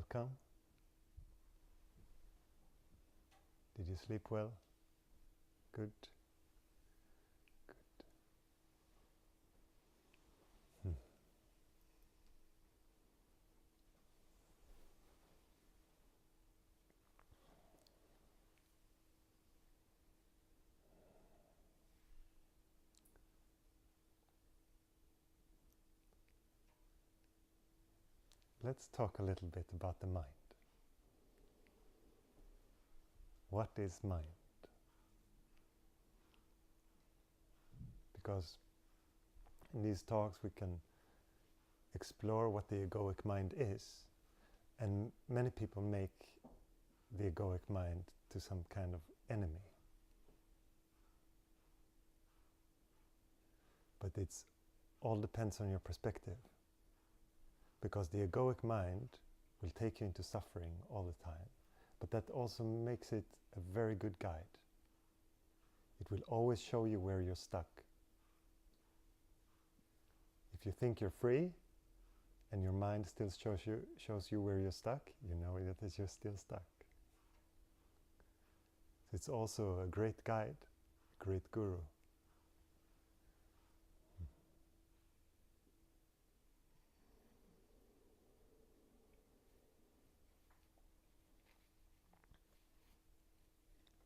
welcome. Did you sleep well? Good. Good. Let's talk a little bit about the mind. What is mind? Because in these talks we can explore what the egoic mind is, and many people make the egoic mind to some kind of enemy. But it's all depends on your perspective, because the egoic mind will take you into suffering all the time, but that also makes it a very good guide. It will always show you where you're stuck. If you think you're free and your mind still shows you where you're stuck, you know that you're still stuck. It's also a great guide, a great guru.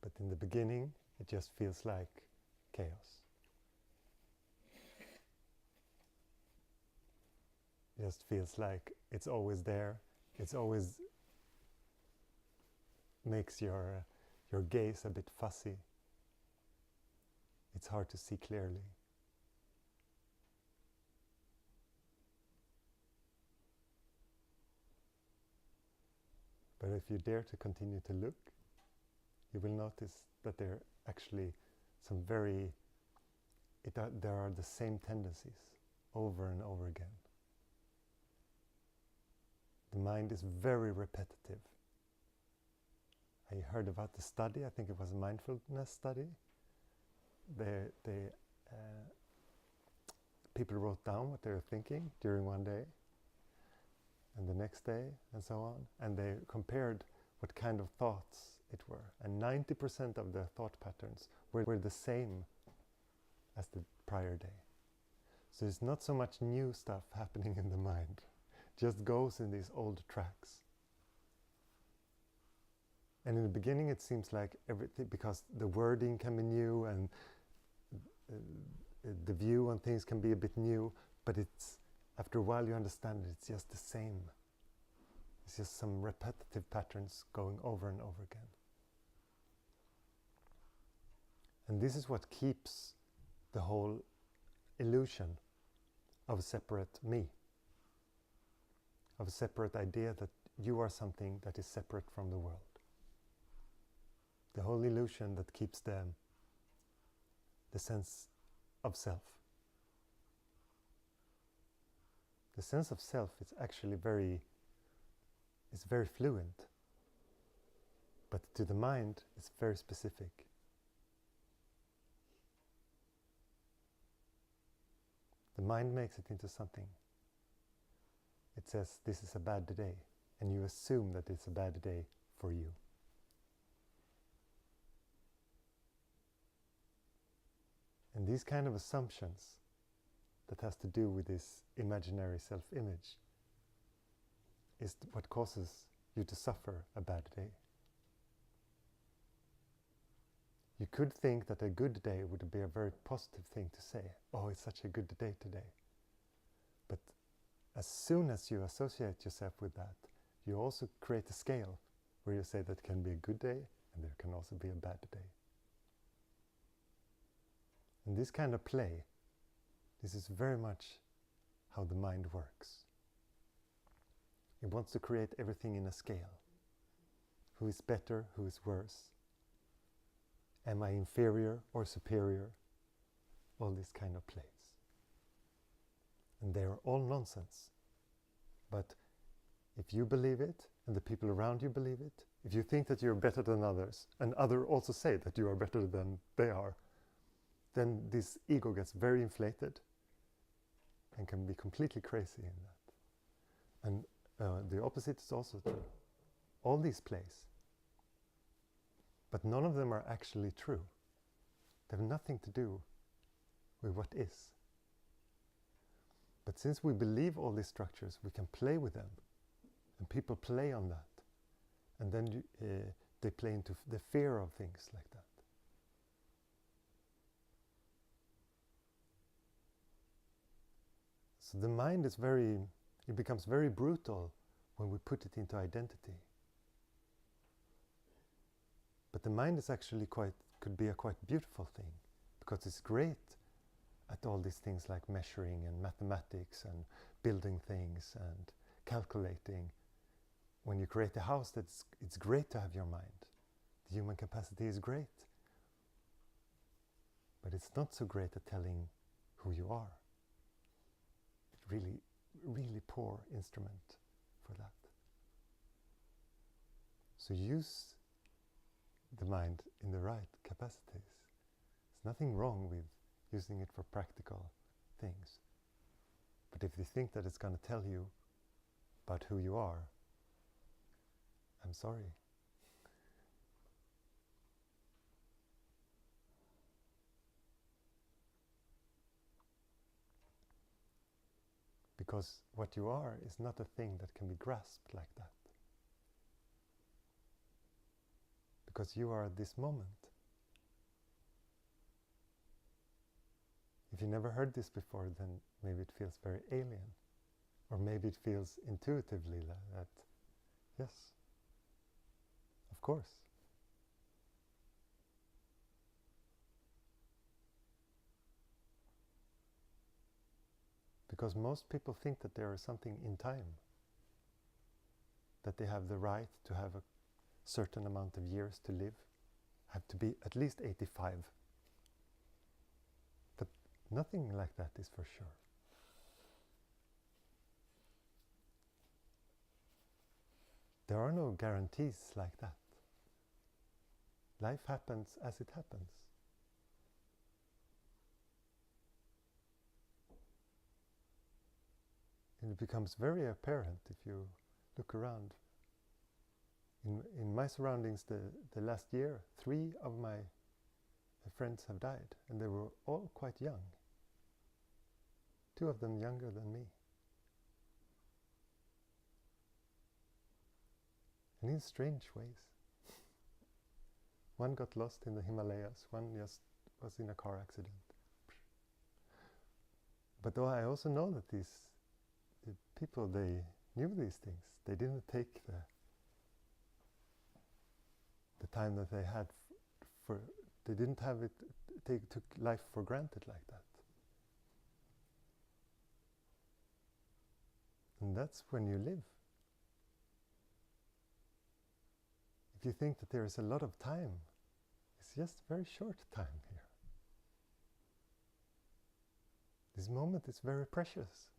But in the beginning, it just feels like chaos. It just feels like it's always there. It's always makes your gaze a bit fuzzy. It's hard to see clearly. But if you dare to continue to look, you will notice that there are actually some there are the same tendencies over and over again. The mind is very repetitive. I heard about the study, I think it was a mindfulness study. People wrote down what they were thinking during one day and the next day and so on, and they compared what kind of thoughts it were, and 90% of their thought patterns were the same as the prior day. So it's not so much new stuff happening in the mind, just goes in these old tracks. And in the beginning it seems like everything, because the wording can be new and the view on things can be a bit new, but it's after a while you understand it's just the same. It's just some repetitive patterns going over and over again. And this is what keeps the whole illusion of a separate me, of a separate idea that you are something that is separate from the world. The whole illusion that keeps the sense of self. The sense of self is actually very fluent, but to the mind it's very specific. The mind makes it into something. It says this is a bad day, and you assume that it's a bad day for you. And these kind of assumptions that has to do with this imaginary self-image is what causes you to suffer a bad day. You could think that a good day would be a very positive thing to say. Oh, it's such a good day today. But as soon as you associate yourself with that, you also create a scale where you say that can be a good day and there can also be a bad day. And this kind of play, this is very much how the mind works. It wants to create everything in a scale. Who is better, who is worse? Am I inferior or superior? All these kind of plays. And they are all nonsense. But if you believe it, and the people around you believe it, if you think that you're better than others, and others also say that you are better than they are, then this ego gets very inflated and can be completely crazy in that. And The opposite is also true. All these plays. But none of them are actually true. They have nothing to do with what is. But since we believe all these structures, we can play with them. And people play on that. And then they play into the fear of things like that. So the mind is it becomes very brutal when we put it into identity. But the mind is actually could be a quite beautiful thing, because it's great at all these things like measuring and mathematics and building things and calculating. When you create a house, it's great to have your mind. The human capacity is great. But it's not so great at telling who you are. It's really, really poor instrument for that. So use the mind in the right capacities. There's nothing wrong with using it for practical things. But if you think that it's going to tell you about who you are, I'm sorry. Because what you are is not a thing that can be grasped like that. Because you are at this moment. If you never heard this before, then maybe it feels very alien. Or maybe it feels intuitively that, yes, of course. Because most people think that there is something in time, that they have the right to have a certain amount of years to live, have to be at least 85. But nothing like that is for sure. There are no guarantees like that. Life happens as it happens. And it becomes very apparent if you look around. In my surroundings the last year, 3 of my friends have died, and they were all quite young. 2 of them younger than me. And in strange ways. One got lost in the Himalayas, one just was in a car accident. But though I also know that these people, they knew these things. They didn't take the time that they had they didn't have it, they took life for granted like that. And that's when you live. If you think that there is a lot of time, it's just very short time here. This moment is very precious.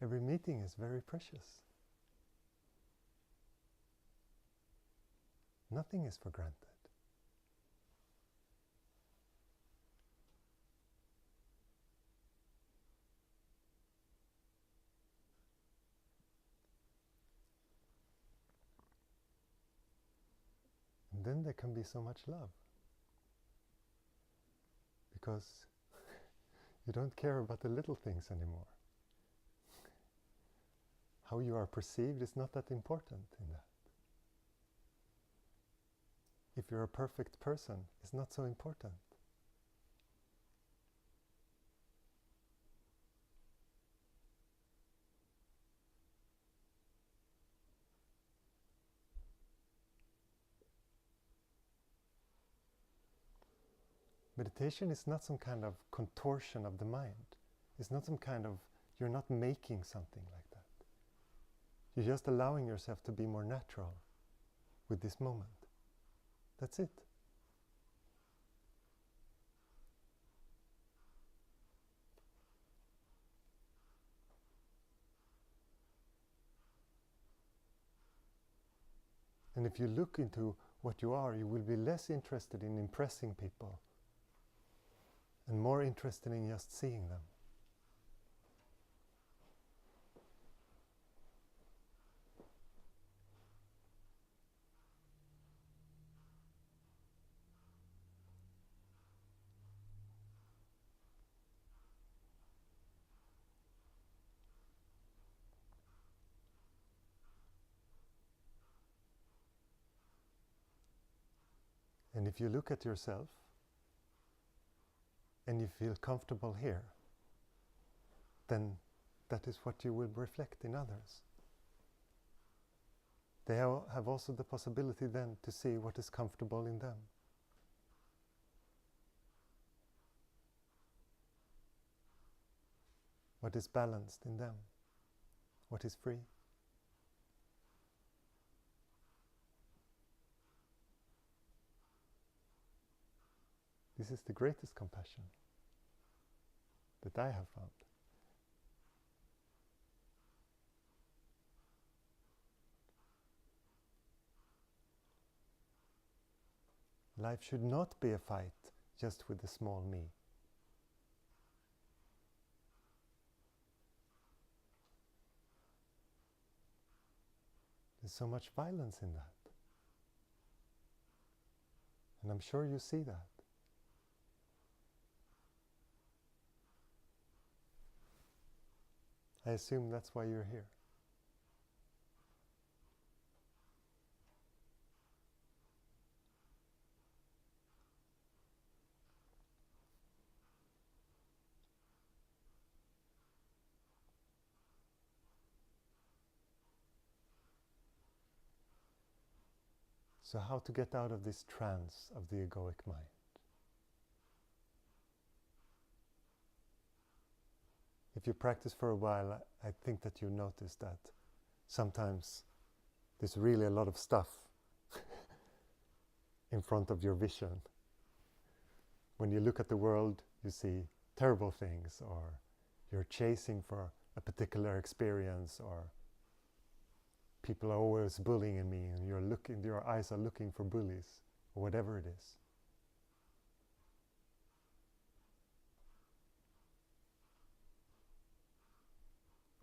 Every meeting is very precious. Nothing is for granted. And then there can be so much love. Because you don't care about the little things anymore. How you are perceived is not that important in that. If you're a perfect person, it's not so important. Meditation is not some kind of contortion of the mind. It's not some kind of, you're not making something like that. You're just allowing yourself to be more natural with this moment. That's it. And if you look into what you are, you will be less interested in impressing people and more interested in just seeing them. And if you look at yourself and you feel comfortable here, then that is what you will reflect in others. They have also the possibility then to see what is comfortable in them. What is balanced in them? What is free? This is the greatest compassion that I have found. Life should not be a fight just with the small me. There's so much violence in that. And I'm sure you see that. I assume that's why you're here. So how to get out of this trance of the egoic mind? If you practice for a while, I think that you notice that sometimes there's really a lot of stuff in front of your vision. When you look at the world, you see terrible things, or you're chasing for a particular experience, or people are always bullying me, and your eyes are looking for bullies, or whatever it is.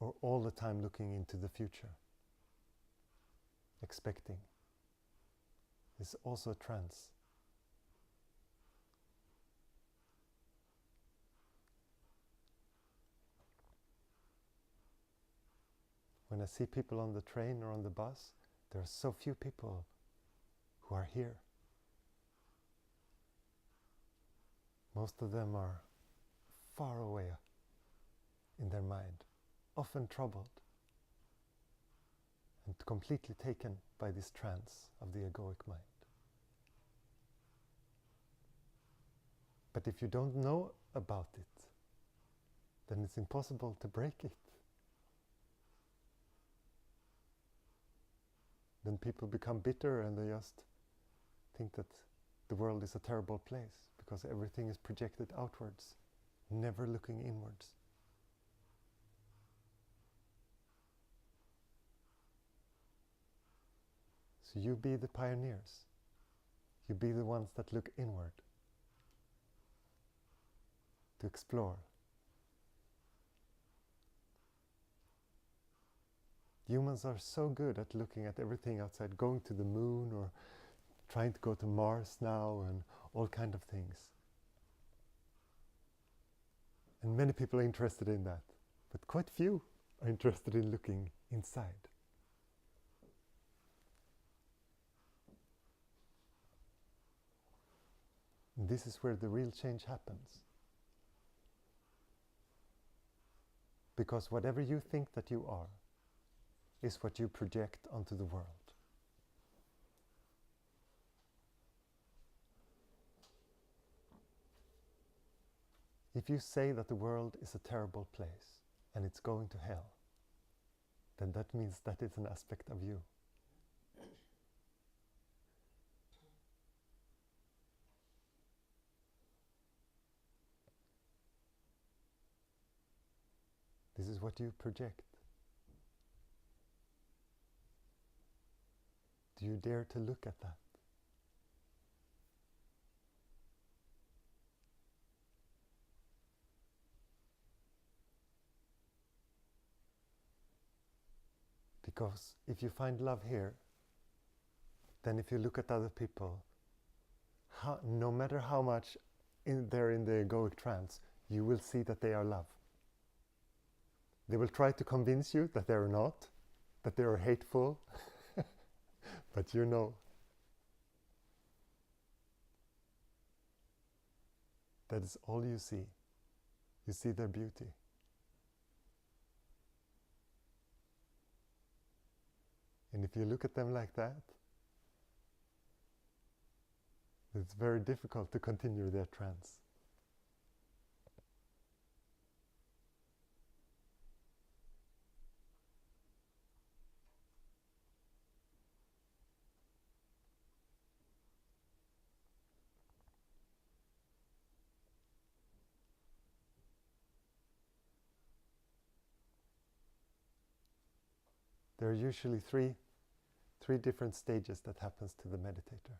Or all the time looking into the future, expecting. It's also a trance. When I see people on the train or on the bus, there are so few people who are here. Most of them are far away in their mind, often troubled and completely taken by this trance of the egoic mind. But if you don't know about it, then it's impossible to break it. Then people become bitter and they just think that the world is a terrible place because everything is projected outwards, never looking inwards. So you be the pioneers. You be the ones that look inward to explore. Humans are so good at looking at everything outside, going to the moon or trying to go to Mars now and all kinds of things. And many people are interested in that, but quite few are interested in looking inside. And this is where the real change happens. Because whatever you think that you are is what you project onto the world. If you say that the world is a terrible place and it's going to hell, then that means that it's an aspect of you. This is what you project. Do you dare to look at that? Because if you find love here, then if you look at other people, no matter how much they're in the egoic trance, you will see that they are love. They will try to convince you that they're not, that they are hateful, but you know. that is all you see. You see their beauty. And if you look at them like that, it's very difficult to continue their trance. There are usually three different stages that happens to the meditator.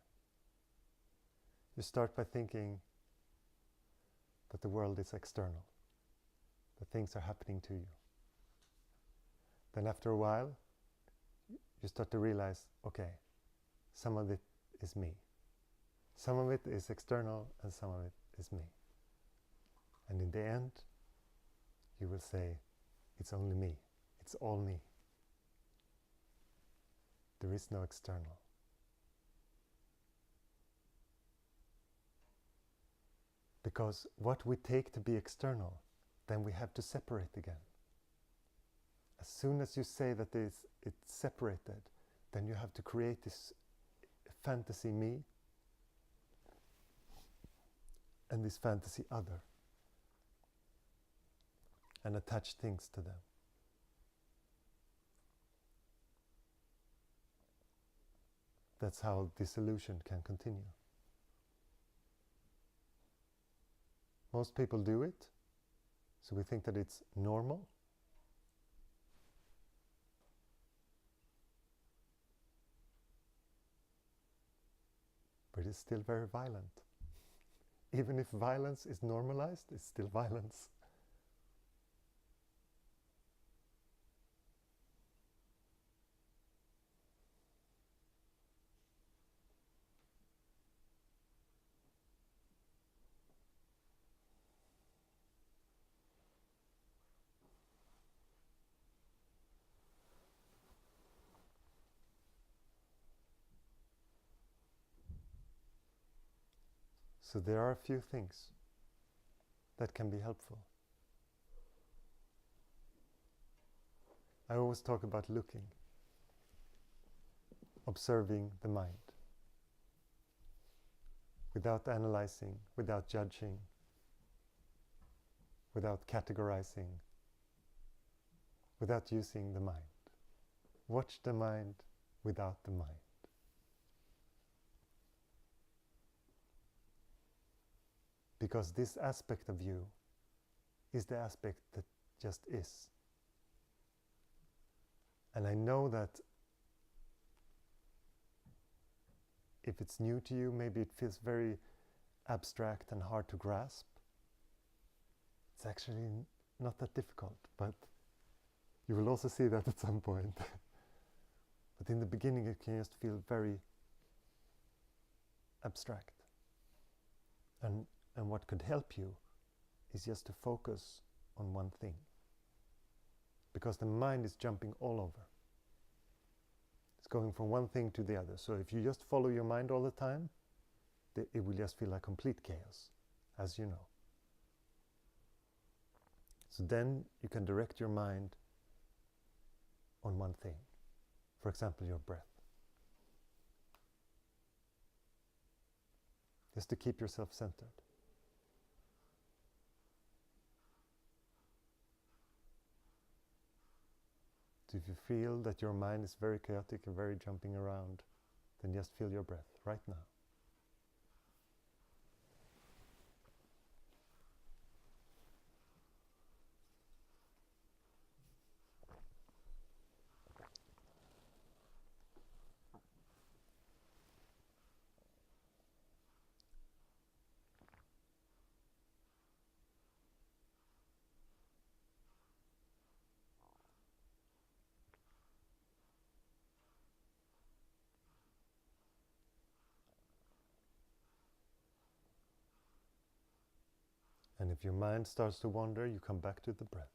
You start by thinking that the world is external, that things are happening to you. Then after a while, you start to realize, okay, some of it is me. Some of it is external and some of it is me. And in the end, you will say, it's only me. It's all me. There is no external. Because what we take to be external, then we have to separate again. As soon as you say that it's separated, then you have to create this fantasy me and this fantasy other and attach things to them. That's how disillusion can continue. Most people do it, so we think that it's normal. But it's still very violent. Even if violence is normalized, it's still violence. So there are a few things that can be helpful. I always talk about looking, observing the mind, without analyzing, without judging, without categorizing, without using the mind. Watch the mind without the mind. Because this aspect of you is the aspect that just is. And I know that if it's new to you, maybe it feels very abstract and hard to grasp. It's actually not that difficult, but you will also see that at some point. But in the beginning it can just feel very abstract. And what could help you is just to focus on one thing. Because the mind is jumping all over. It's going from one thing to the other. So if you just follow your mind all the time, it will just feel like complete chaos, as you know. So then you can direct your mind on one thing. For example, your breath. Just to keep yourself centered. So if you feel that your mind is very chaotic and very jumping around, then just feel your breath right now. And if your mind starts to wander, you come back to the breath.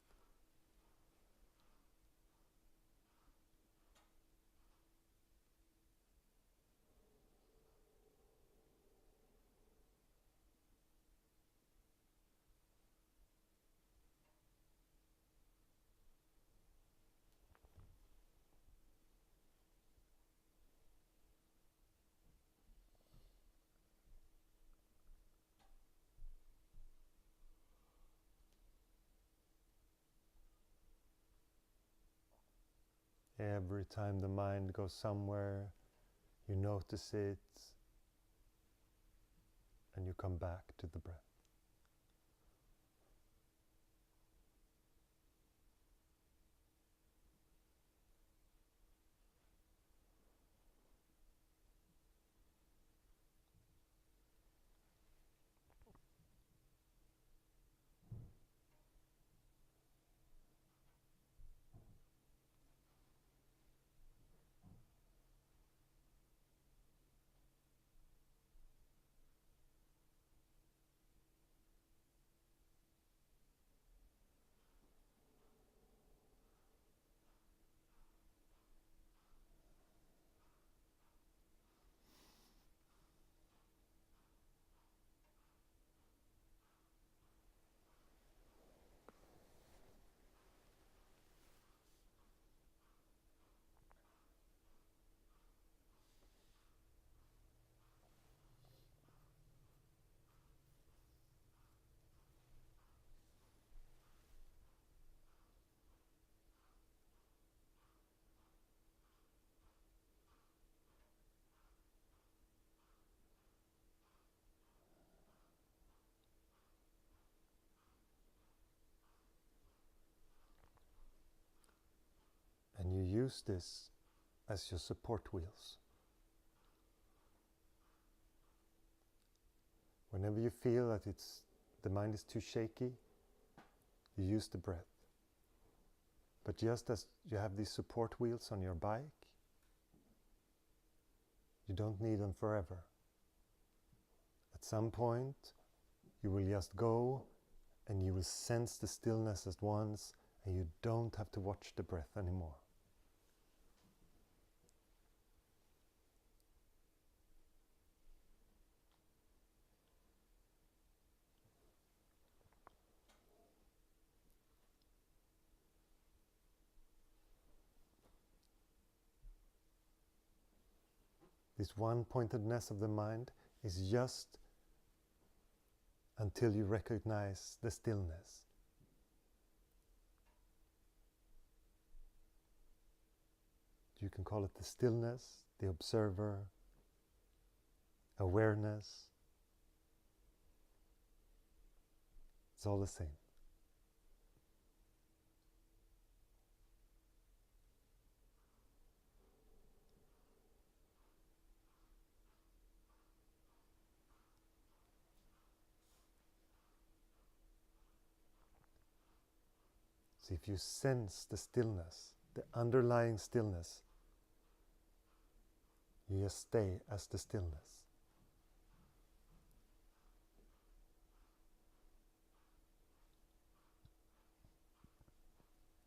Every time the mind goes somewhere, you notice it, and you come back to the breath. And you use this as your support wheels. Whenever you feel that the mind is too shaky, you use the breath. But just as you have these support wheels on your bike, you don't need them forever. At some point, you will just go and you will sense the stillness at once, and you don't have to watch the breath anymore. This one-pointedness of the mind is just until you recognize the stillness. You can call it the stillness, the observer, awareness. It's all the same. So if you sense the stillness, the underlying stillness, you just stay as the stillness.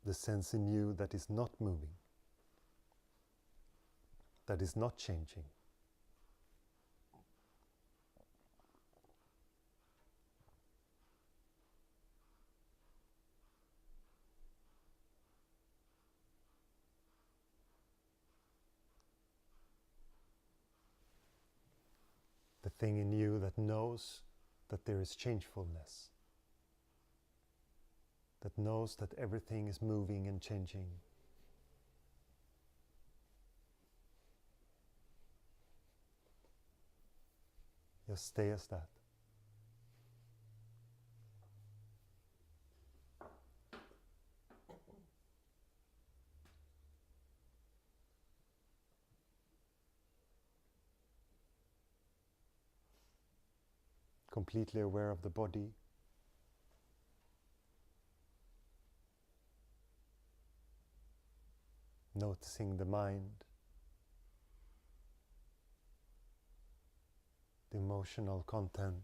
The sense in you that is not moving, that is not changing. The thing in you that knows that there is changefulness, that knows that everything is moving and changing. Just stay as that. Completely aware of the body. Noticing the mind. The emotional content.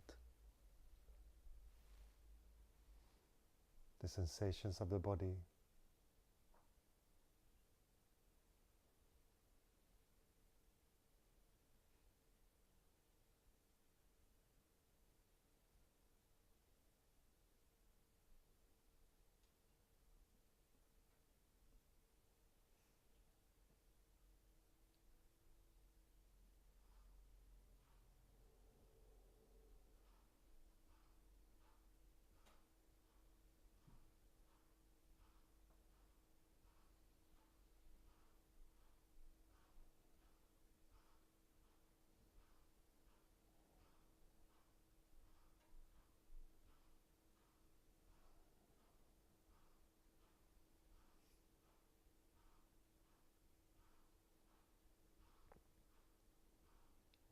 The sensations of the body.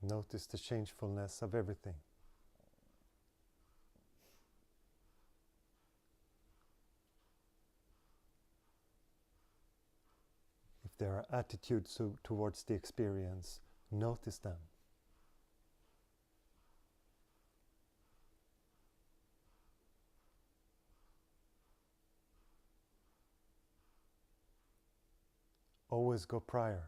Notice the changefulness of everything. If there are attitudes towards the experience, notice them. Always go prior.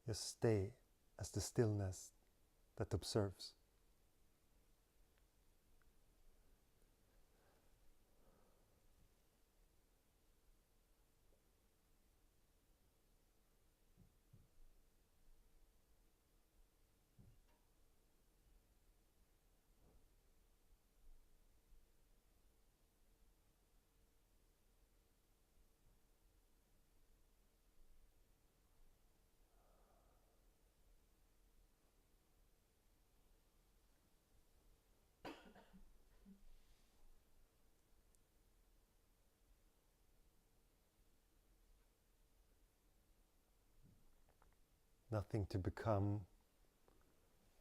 Just stay as the stillness that observes. Nothing to become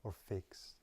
or fix.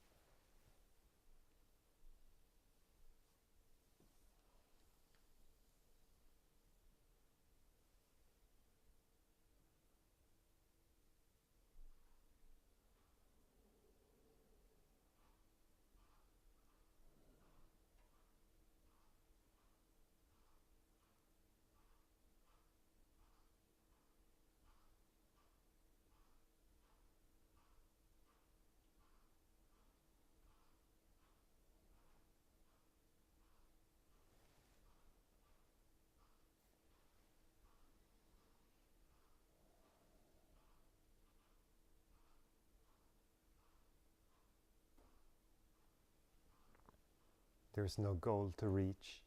There is no goal to reach.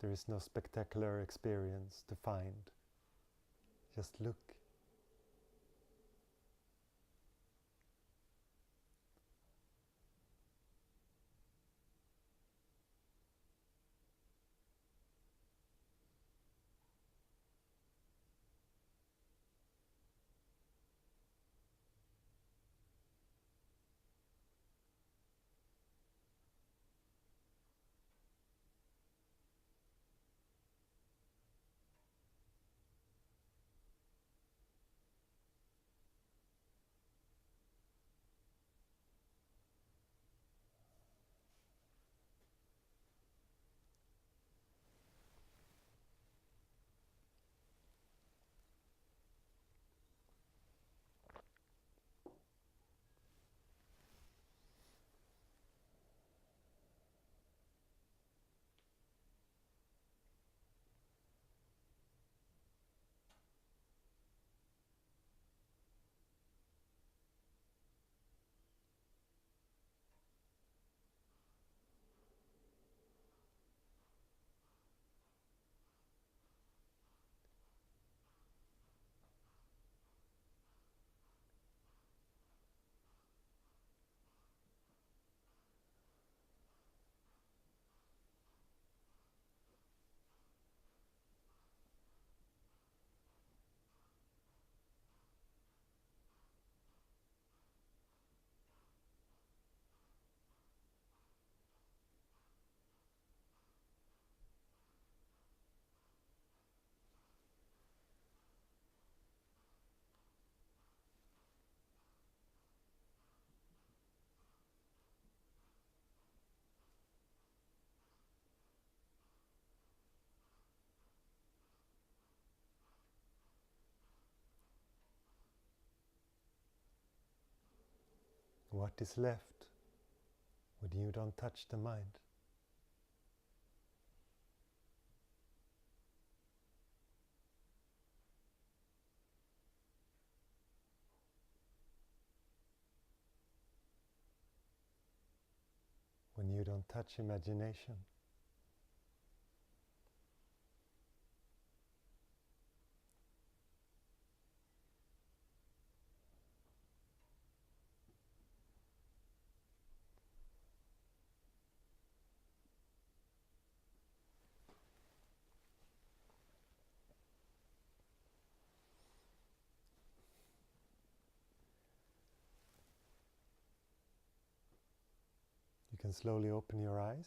There is no spectacular experience to find. Just look. What is left when you don't touch the mind? When you don't touch imagination? can slowly open your eyes.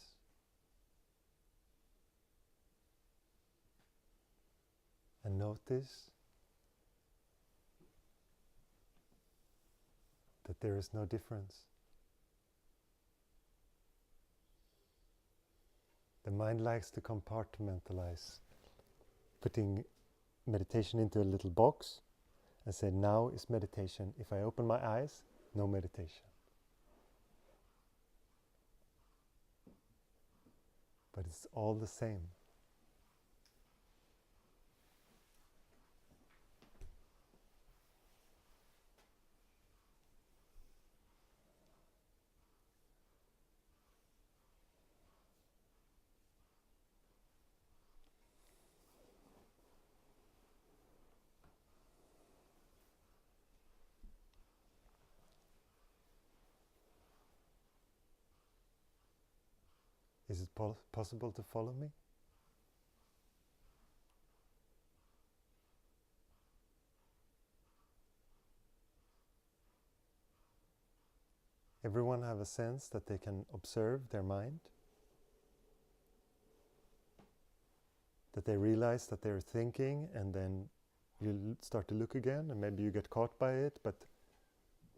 And notice that there is no difference. The mind likes to compartmentalize, putting meditation into a little box and say, now is meditation. If I open my eyes, no meditation. But it's all the same. Is it possible to follow me? Everyone have a sense that they can observe their mind, that they realize that they're thinking, and then you start to look again, and maybe you get caught by it, but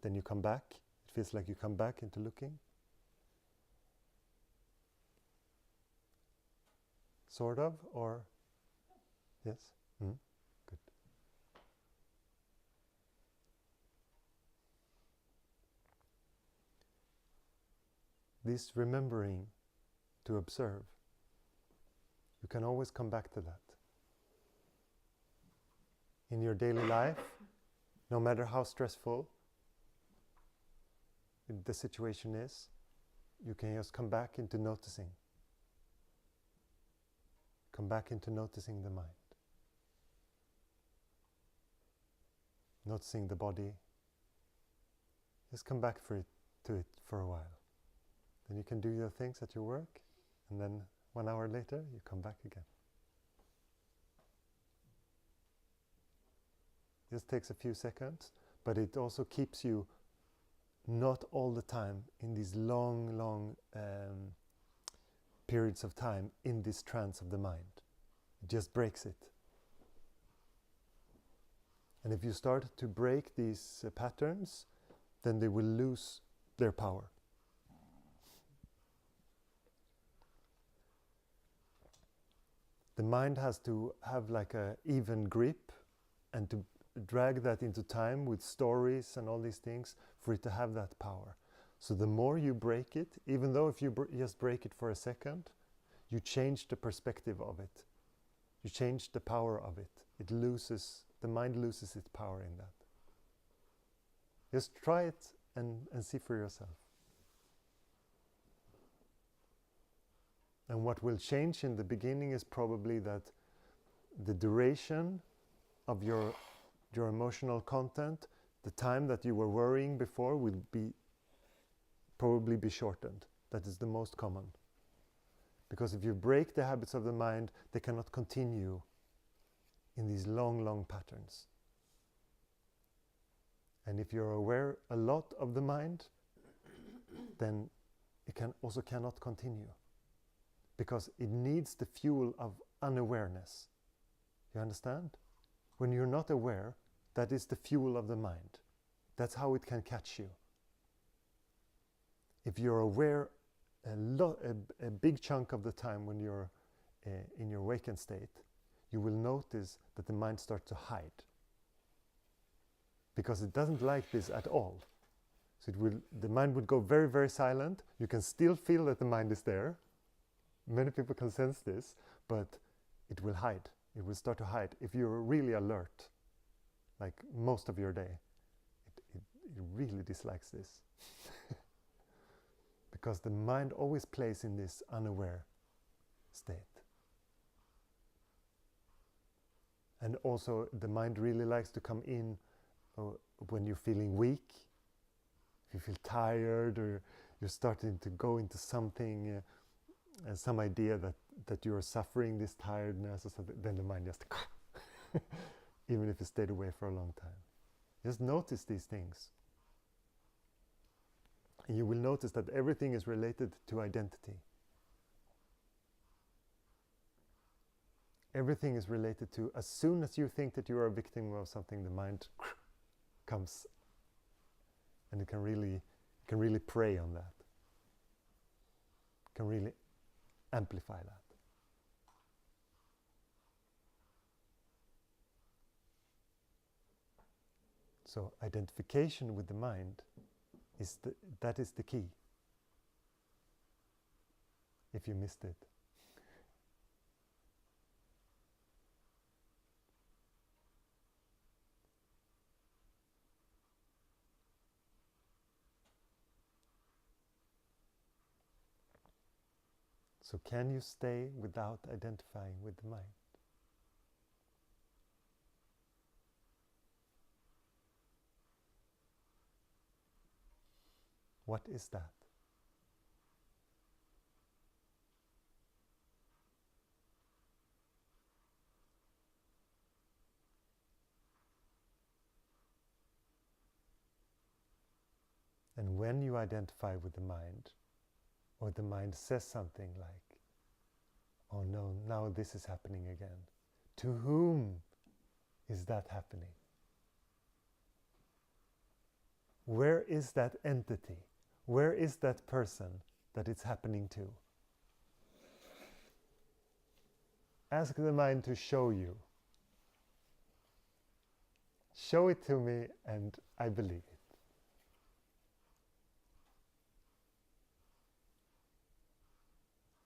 then you come back. It feels like you come back into looking. Sort of, or yes? Good. This remembering to observe, you can always come back to that. In your daily life, no matter how stressful the situation is, you can just come back into noticing. Come back into noticing the mind. Noticing the body. Just come back to it for a while. Then you can do your things at your work, and then 1 hour later you come back again. This takes a few seconds, but it also keeps you not all the time in these long periods of time in this trance of the mind. It just breaks it. And if you start to break these patterns, then they will lose their power. The mind has to have like an even grip, and to drag that into time with stories and all these things for it to have that power. So the more you break it, even though if you just break it for a second, you change the perspective of it. You change the power of it. The mind loses its power in that. Just try it and see for yourself. And what will change in the beginning is probably that the duration of your emotional content, the time that you were worrying before, will probably be shortened. That is the most common. Because if you break the habits of the mind, they cannot continue in these long patterns. And if you're aware a lot of the mind, then it cannot continue. Because it needs the fuel of unawareness. You understand? When you're not aware, that is the fuel of the mind. That's how it can catch you. If you're aware a big chunk of the time when you're in your awakened state, you will notice that the mind starts to hide. Because it doesn't like this at all. So the mind would go very, very silent. You can still feel that the mind is there. Many people can sense this, but it will hide. It will start to hide. If you're really alert, like most of your day, it really dislikes this. Because the mind always plays in this unaware state. And also the mind really likes to come in when you're feeling weak, if you feel tired, or you're starting to go into something, some idea that you're suffering this tiredness or something, then the mind just even if you stayed away for a long time. Just notice these things. And you will notice that everything is related to identity. Everything is related to, as soon as you think that you are a victim of something, the mind comes and it can really prey on that. Can really amplify that. So identification with the mind that is the key. If you missed it. So can you stay without identifying with the mind? What is that? And when you identify with the mind, or the mind says something like, oh no, now this is happening again. To whom is that happening? Where is that entity? Where is that person that it's happening to? Ask the mind to show you. Show it to me and I believe it.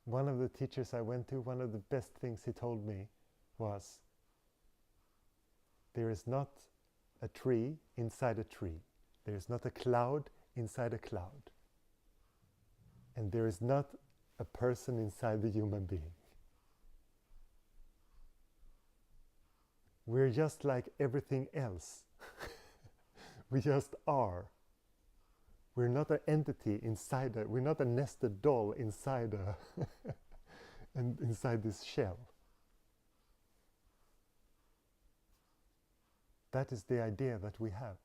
One of the teachers I went to, one of the best things he told me was, there is not a tree inside a tree. There is not a cloud inside a cloud. And there is not a person inside the human being. We're just like everything else. We just are. We're not an entity inside we're not a nested doll inside and inside this shell. That is the idea that we have.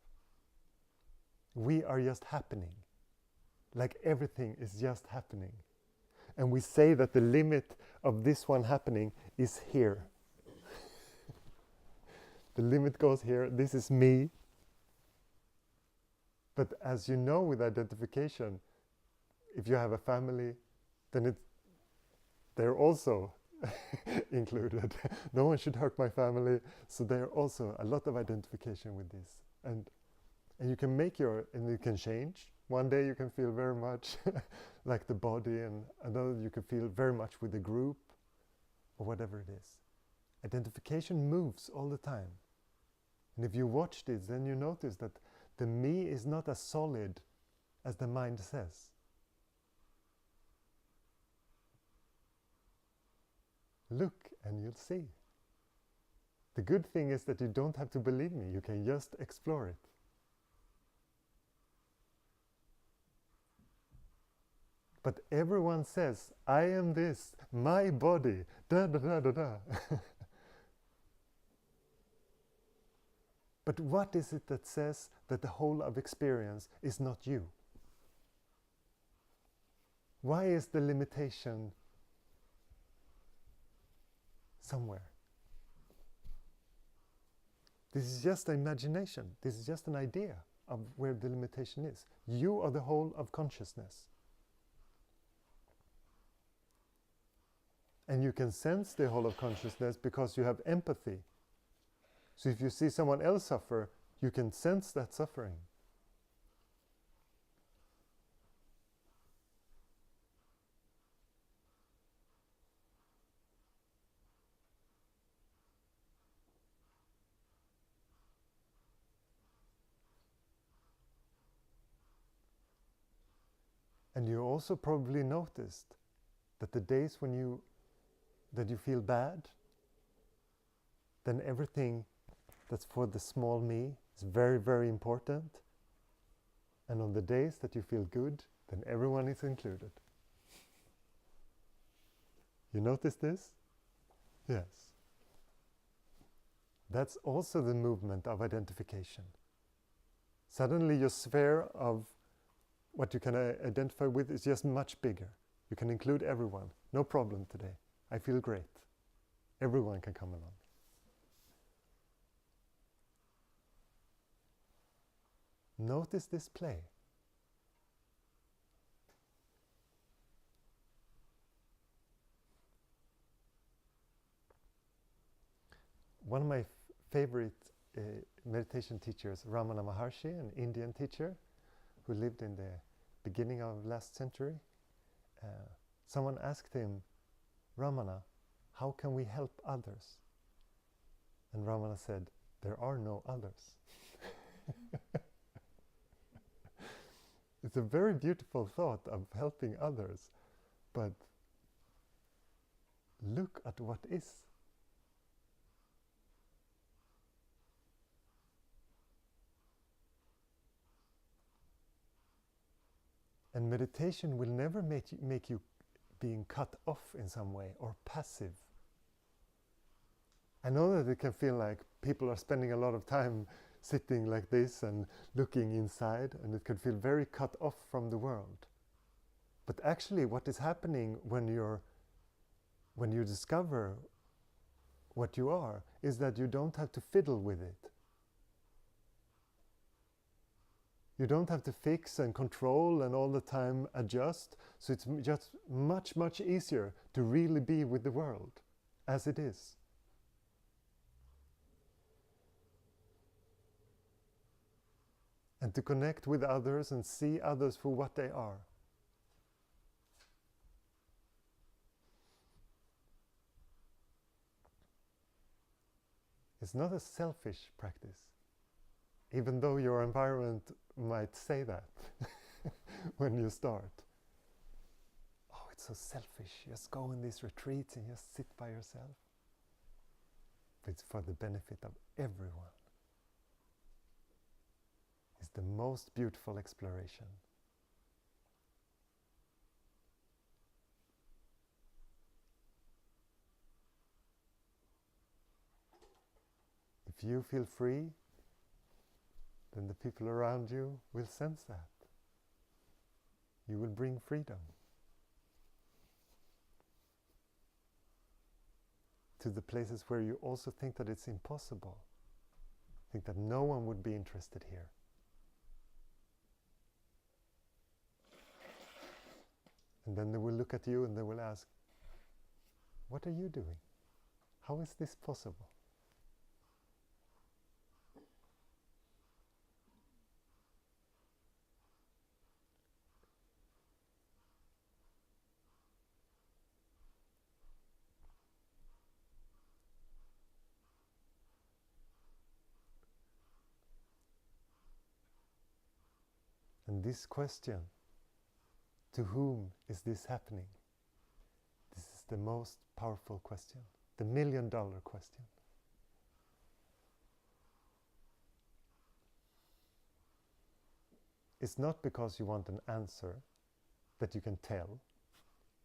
We are just happening. Like everything is just happening. And we say that the limit of this one happening is here. The limit goes here. This is me. But as you know, with identification, if you have a family, then they're also included. No one should hurt my family, so there are also a lot of identification with this. And you can and you can change. One day you can feel very much like the body, and another you can feel very much with the group, or whatever it is. Identification moves all the time. And if you watch this, then you notice that the me is not as solid as the mind says. Look and you'll see. The good thing is that you don't have to believe me, you can just explore it. But everyone says, I am this, my body, da da da da da. But what is it that says that the whole of experience is not you? Why is the limitation somewhere? This is just imagination. This is just an idea of where the limitation is. You are the whole of consciousness. And you can sense the whole of consciousness because you have empathy. So if you see someone else suffer, you can sense that suffering. And you also probably noticed that the days when you feel bad, then everything that's for the small me is very, very important. And on the days that you feel good, then everyone is included. You notice this? Yes. That's also the movement of identification. Suddenly your sphere of what you can identify with is just much bigger. You can include everyone. No problem today. I feel great. Everyone can come along. Notice this play. One of my favorite meditation teachers, Ramana Maharshi, an Indian teacher who lived in the beginning of last century, someone asked him, Ramana, how can we help others? And Ramana said, there are no others. It's a very beautiful thought of helping others, but look at what is. And meditation will never make you being cut off in some way or passive. I know that it can feel like people are spending a lot of time sitting like this and looking inside, and it can feel very cut off from the world. But actually what is happening when you discover what you are is that you don't have to fiddle with it. You don't have to fix and control and all the time adjust. So it's just much, much easier to really be with the world as it is. And to connect with others and see others for what they are. It's not a selfish practice, even though your environment might say that when you start. Oh, it's so selfish. Just go in these retreats and just sit by yourself. But it's for the benefit of everyone. It's the most beautiful exploration. If you feel free, then the people around you will sense that. You will bring freedom to the places where you also think that it's impossible. Think that no one would be interested here. And then they will look at you and they will ask, what are you doing? How is this possible? And this question, to whom is this happening? This is the most powerful question, the $1 million question. It's not because you want an answer that you can tell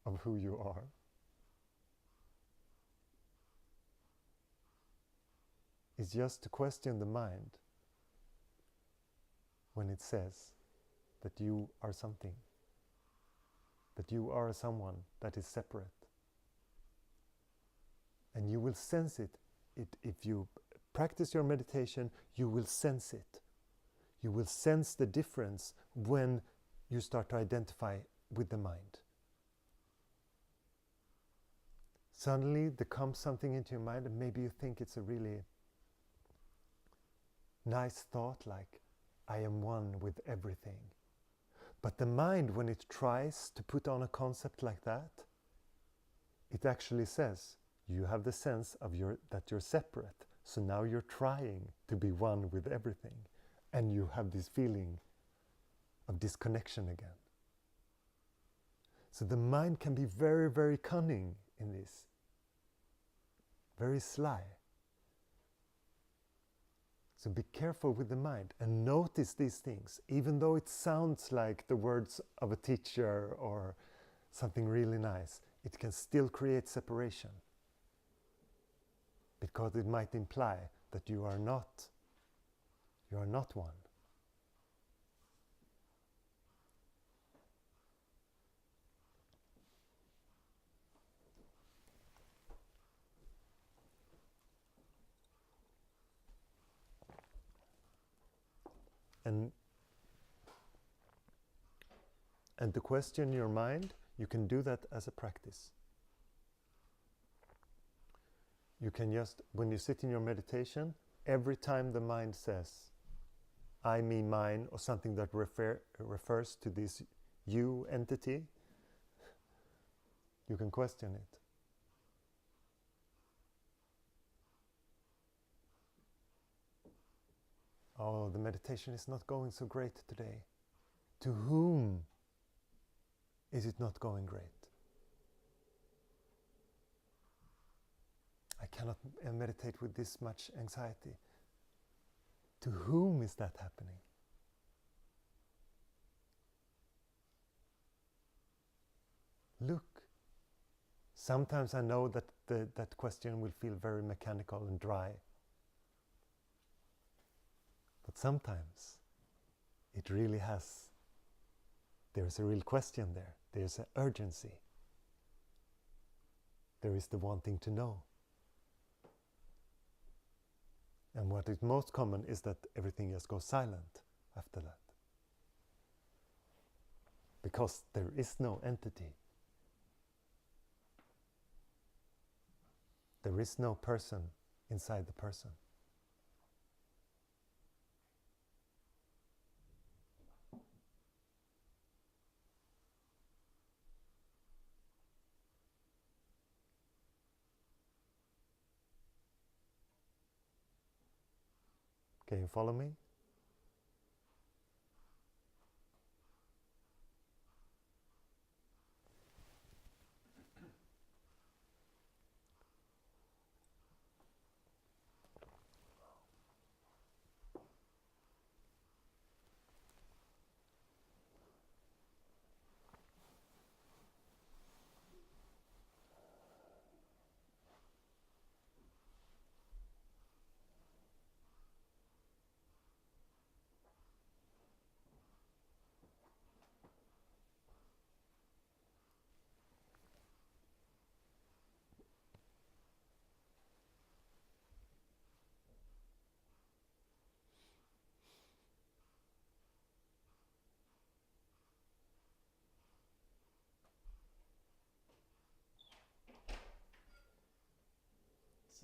of who you are. It's just to question the mind when it says that you are something, that you are someone that is separate. And you will sense it. If you practice your meditation, you will sense it. You will sense the difference when you start to identify with the mind. Suddenly there comes something into your mind and maybe you think it's a really nice thought, like, I am one with everything. But the mind, when it tries to put on a concept like that, it actually says, you have the sense of that you're separate. So now you're trying to be one with everything. And you have this feeling of disconnection again. So the mind can be very, very cunning in this. Very sly. So be careful with the mind and notice these things, even though it sounds like the words of a teacher or something really nice, it can still create separation. Because it might imply that you are not one. And to question your mind, you can do that as a practice. You can just, when you sit in your meditation, every time the mind says, I, me, mine, or something that refers to this you entity, you can question it. Oh, the meditation is not going so great today. To whom is it not going great? I cannot meditate with this much anxiety. To whom is that happening? Look. Sometimes I know that that question will feel very mechanical and dry. But sometimes it really has, there's a real question there. There's an urgency. There is the wanting to know. And what is most common is that everything just goes silent after that. Because there is no entity. There is no person inside the person. Can you follow me?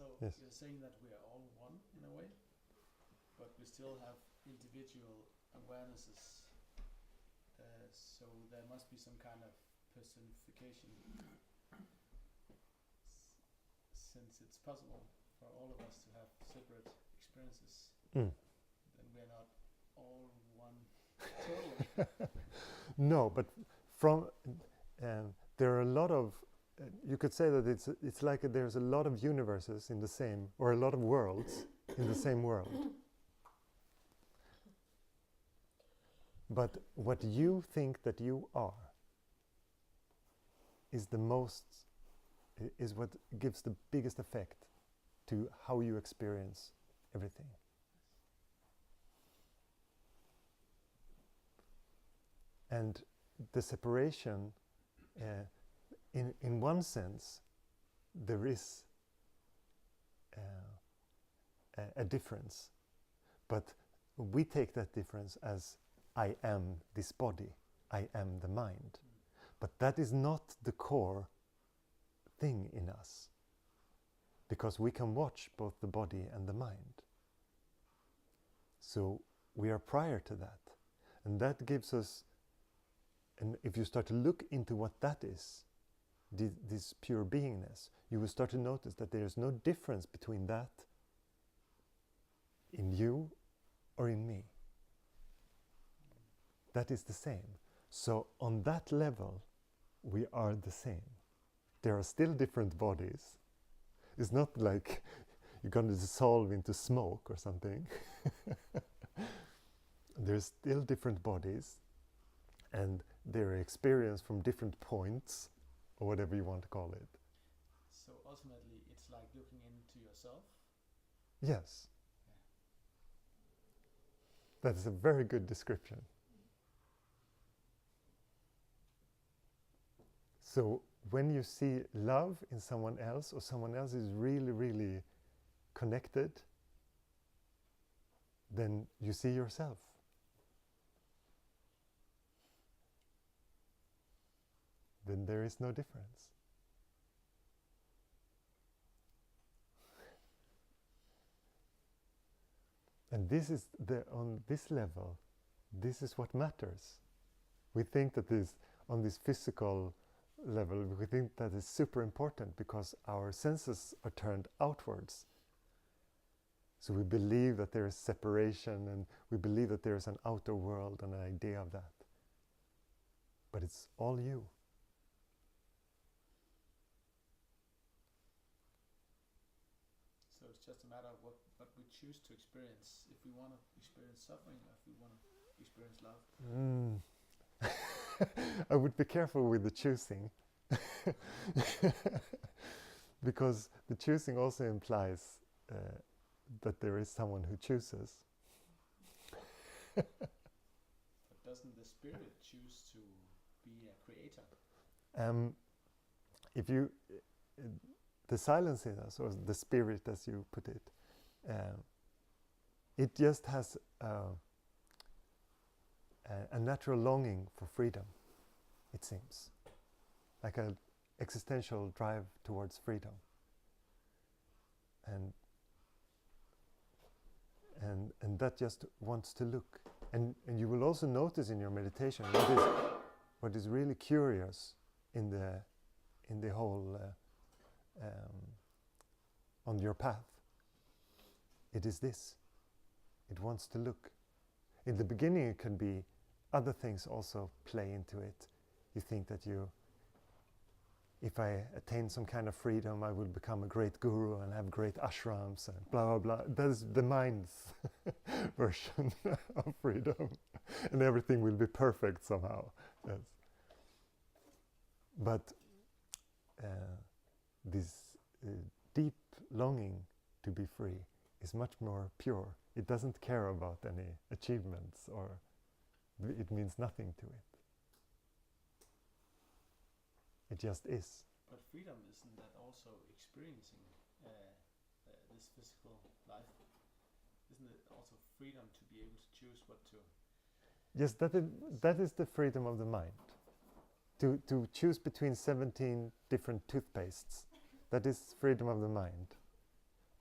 So yes. You're saying that we are all one in a way, but we still have individual awarenesses. So there must be some kind of personification, since it's possible for all of us to have separate experiences. Then we're not all one totally. No, but from there are a lot of. You could say that it's like there's a lot of universes in the same, or a lot of worlds in the same world. But what you think that you are is is what gives the biggest effect to how you experience everything. And the separation, in one sense, there is a difference, but we take that difference as I am this body, I am the mind. But that is not the core thing in us, because we can watch both the body and the mind. So we are prior to that, and that gives us, and if you start to look into what that is, this pure beingness, you will start to notice that there is no difference between that in you or in me. That is the same. So on that level, we are the same. There are still different bodies. It's not like you're going to dissolve into smoke or something. There's still different bodies, and they're experienced from different points, or whatever you want to call it. So ultimately, it's like looking into yourself? Yes. That is a very good description. So when you see love in someone else, or someone else is really, really connected, then you see yourself. then there is no difference. And this is on this level, this is what matters. We think that on this physical level, we think that is super important because our senses are turned outwards. So we believe that there is separation, and we believe that there is an outer world and an idea of that. But it's all you. So it's just a matter of what we choose to experience. If we want to experience suffering, or if we want to experience love. I would be careful with the choosing. Because the choosing also implies that there is someone who chooses. But doesn't the spirit choose to be a creator? If you, the silence in us, or the spirit as you put it, it just has a natural longing for freedom, it seems. Like an existential drive towards freedom. And that just wants to look. And you will also notice in your meditation what is really curious in the whole on your path. It is this. It wants to look. In the beginning it can be other things also play into it. You think that if I attain some kind of freedom, I will become a great guru and have great ashrams and blah, blah, blah. That's the mind's version of freedom. And everything will be perfect somehow. Yes. But this deep longing to be free is much more pure. It doesn't care about any achievements, or it means nothing to it. It just is. But freedom, isn't that also experiencing this physical life? Isn't it also freedom to be able to choose what to... Yes, that is the freedom of the mind. To choose between 17 different toothpastes. That is freedom of the mind.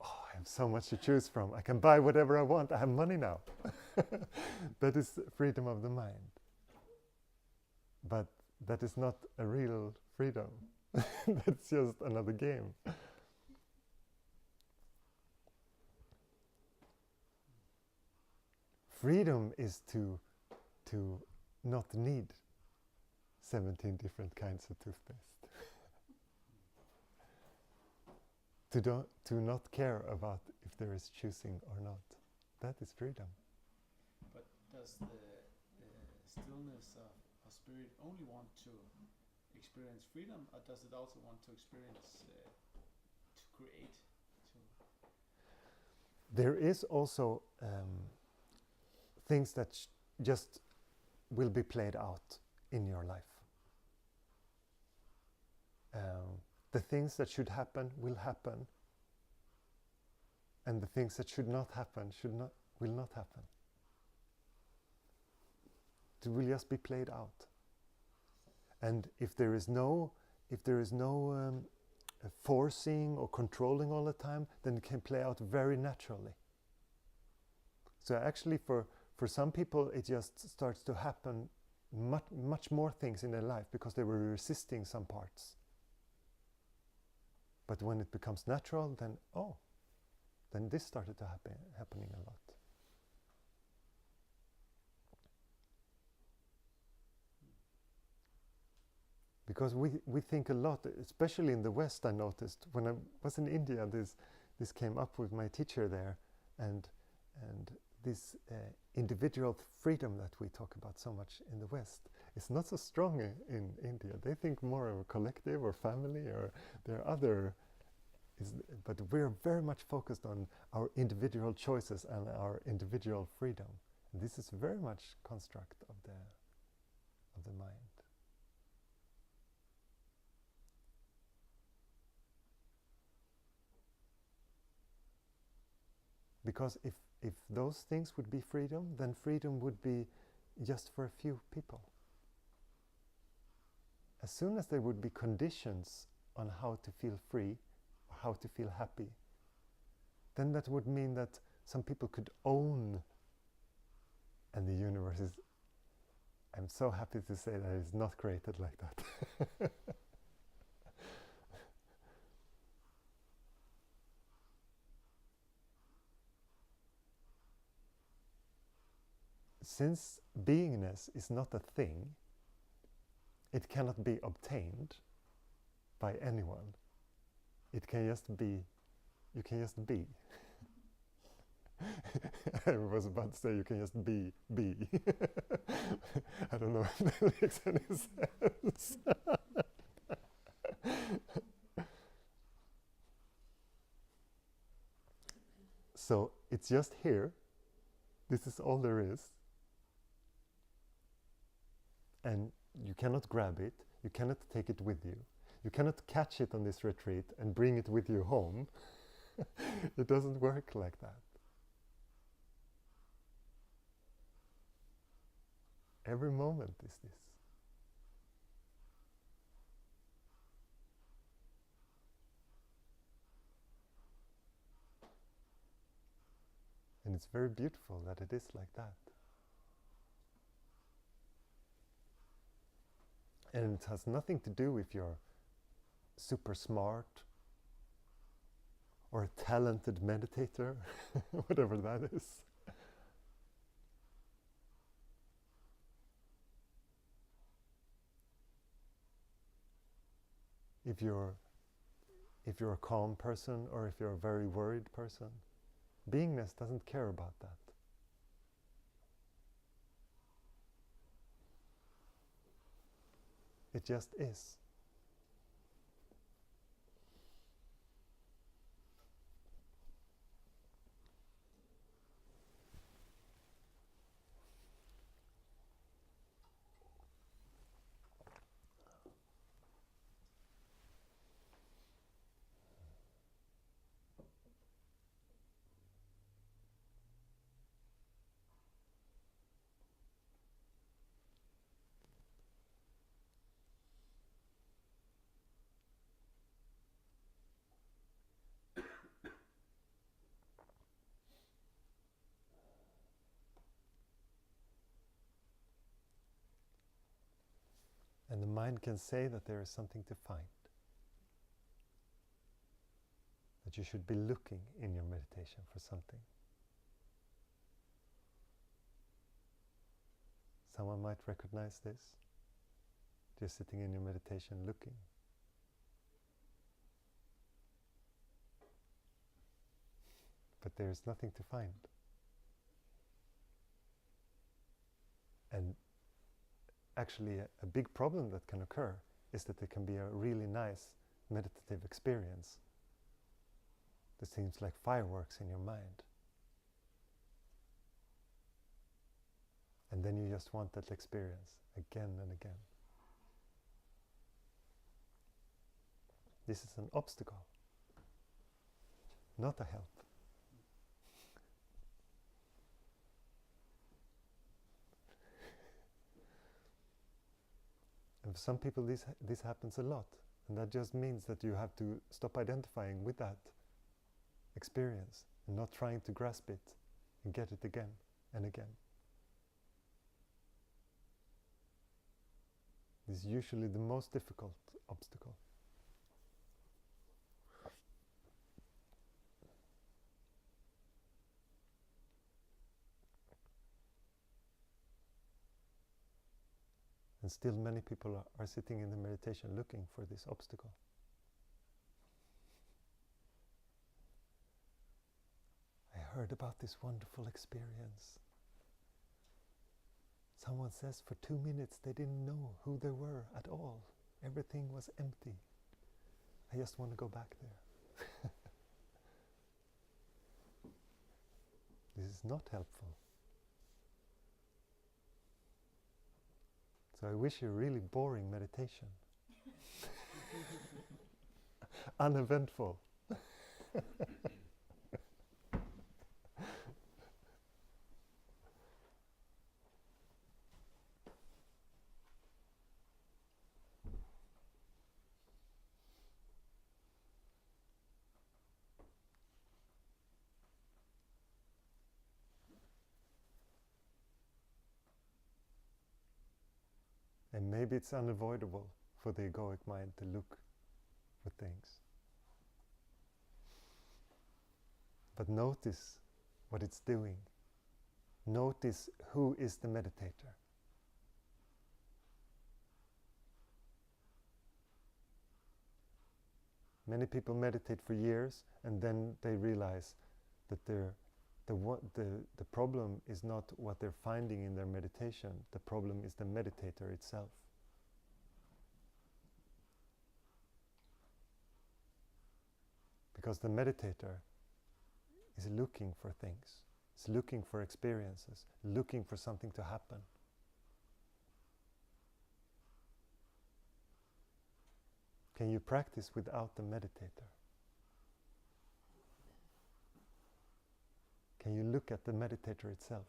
Oh, I have so much to choose from. I can buy whatever I want. I have money now. That is freedom of the mind. But that is not a real freedom. That's just another game. Freedom is to not need 17 different kinds of toothpaste. To not care about if there is choosing or not. That is freedom. But does the stillness of spirit only want to experience freedom, or does it also want to experience to create? There is also things that just will be played out in your life. The things that should happen will happen, and the things that should not happen will not happen. It will just be played out. And if there is no forcing or controlling all the time, then it can play out very naturally. So actually for some people it just starts to happen much more things in their life because they were resisting some parts. But when it becomes natural, then this started to happening a lot. Because we think a lot, especially in the West. I noticed when I was in India, this came up with my teacher there, and this individual freedom that we talk about so much in the West is not so strong in India. They think more of a collective or family, or there are other. But we're very much focused on our individual choices and our individual freedom. And this is very much construct of the mind. Because if those things would be freedom, then freedom would be just for a few people. as soon as there would be conditions on how to feel free, or how to feel happy, then that would mean that some people could own, and the universe is, I'm so happy to say that it's not created like that. Since beingness is not a thing, it cannot be obtained by anyone. It can just be, you can just be. I was about to say you can just be. I don't know if that makes any sense. So it's just here. This is all there is. And you cannot grab it. You cannot take it with you. You cannot catch it on this retreat and bring it with you home. It doesn't work like that. Every moment is this. And it's very beautiful that it is like that. And it has nothing to do if you're super smart or a talented meditator, whatever that is. If you're a calm person or if you're a very worried person, beingness doesn't care about that. It just is. And the mind can say that there is something to find. That you should be looking in your meditation for something. Someone might recognize this. Just sitting in your meditation looking. But there is nothing to find. And actually a big problem that can occur is that it can be a really nice meditative experience. This seems like fireworks in your mind. And then you just want that experience again and again. This is an obstacle, not a help. And for some people this happens a lot, and that just means that you have to stop identifying with that experience and not trying to grasp it and get it again and again. This is usually the most difficult obstacle. And still many people are sitting in the meditation looking for this obstacle. I heard about this wonderful experience. Someone says for 2 minutes they didn't know who they were at all. Everything was empty. I just want to go back there. This is not helpful. So I wish you a really boring meditation. Uneventful. And maybe it's unavoidable for the egoic mind to look for things. But notice what it's doing. Notice who is the meditator. Many people meditate for years and then they realize that the problem is not what they're finding in their meditation. The problem is the meditator itself. Because the meditator is looking for things, is looking for experiences, looking for something to happen. Can you practice without the meditator? Can you look at the meditator itself?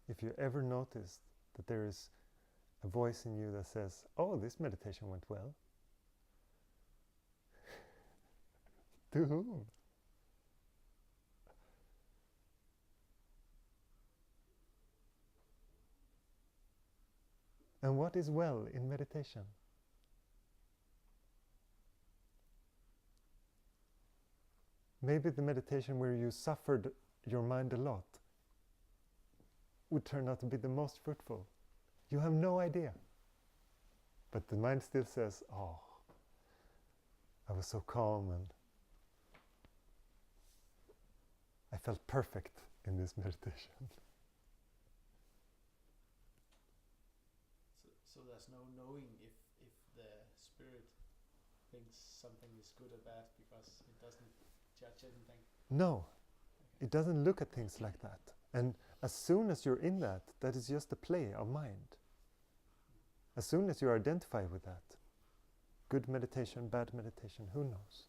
If you ever noticed that there is a voice in you that says, "Oh, this meditation went well," to whom? And what is well in meditation? Maybe the meditation where you suffered your mind a lot would turn out to be the most fruitful. You have no idea. But the mind still says, "Oh, I was so calm and I felt perfect in this meditation." So there's no knowing if the spirit thinks something is good or bad because it doesn't judge anything? No, it doesn't look at things like that. And as soon as you're in that, that is just a play of mind. As soon as you identify with that, good meditation, bad meditation, who knows?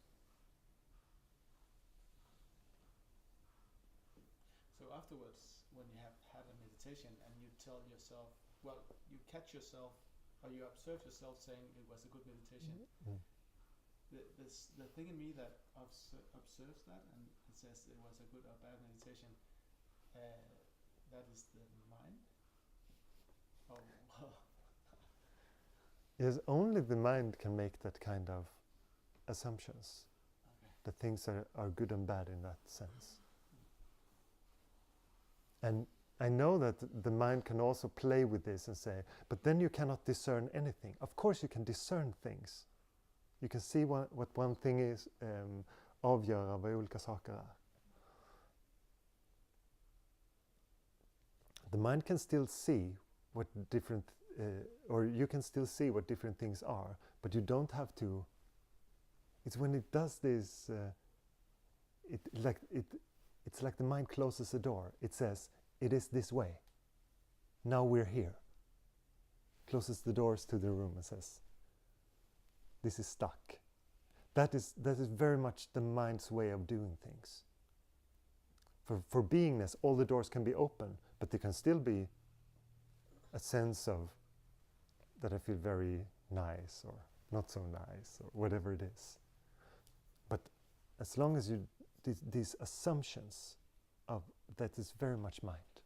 So afterwards, when you have had a meditation and you tell yourself, well, you catch yourself or you observe yourself saying it was a good meditation, the thing in me that observes that and it says it was a good or bad meditation, that is the mind? Oh. Yes, only the mind can make that kind of assumptions. Okay. That things are good and bad in that sense. And I know that the mind can also play with this and say, but then you cannot discern anything. Of course you can discern things. You can see what one thing is, avgöra vad olika saker är. The mind can still see what different, or you can still see what different things are, but you don't have to. It's when it does this, it's like the mind closes a door. It says, it is this way. Now we're here. Closes the doors to the room and says, this is stuck. That is very much the mind's way of doing things. For beingness, all the doors can be open, but there can still be a sense of that I feel very nice or not so nice or whatever it is. But as long as you, these assumptions of that is very much mind,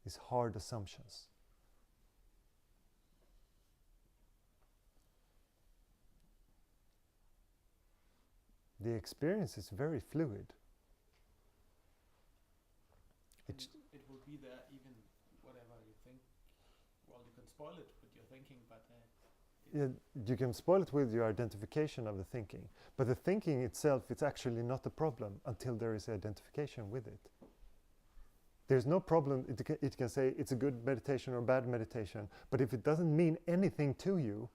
these hard assumptions. The experience is very fluid. It will be there even whatever you think. Well, you can spoil it with your thinking, but you can spoil it with your identification of the thinking. But the thinking itself, it's actually not a problem until there is identification with it. There's no problem. It can say it's a good meditation or bad meditation, but if it doesn't mean anything to you,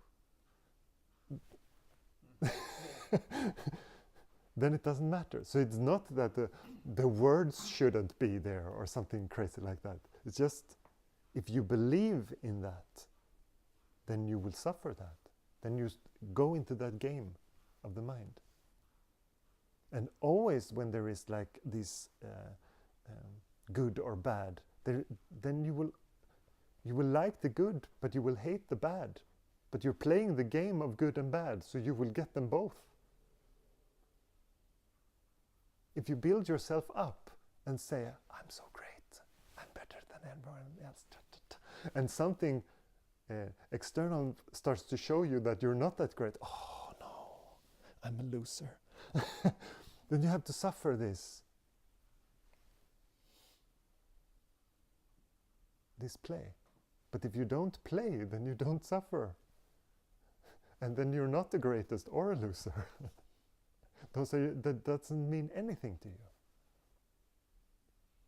then it doesn't matter. So it's not that the words shouldn't be there or something crazy like that. It's just, if you believe in that, then you will suffer that. Then you go into that game of the mind. And always when there is like this good or bad, then you will like the good, but you will hate the bad. But you're playing the game of good and bad, so you will get them both. If you build yourself up and say, I'm so great, I'm better than everyone else, and something external starts to show you that you're not that great, oh no, I'm a loser. Then you have to suffer this play. But if you don't play, then you don't suffer. And then you're not the greatest or a loser. That doesn't mean anything to you.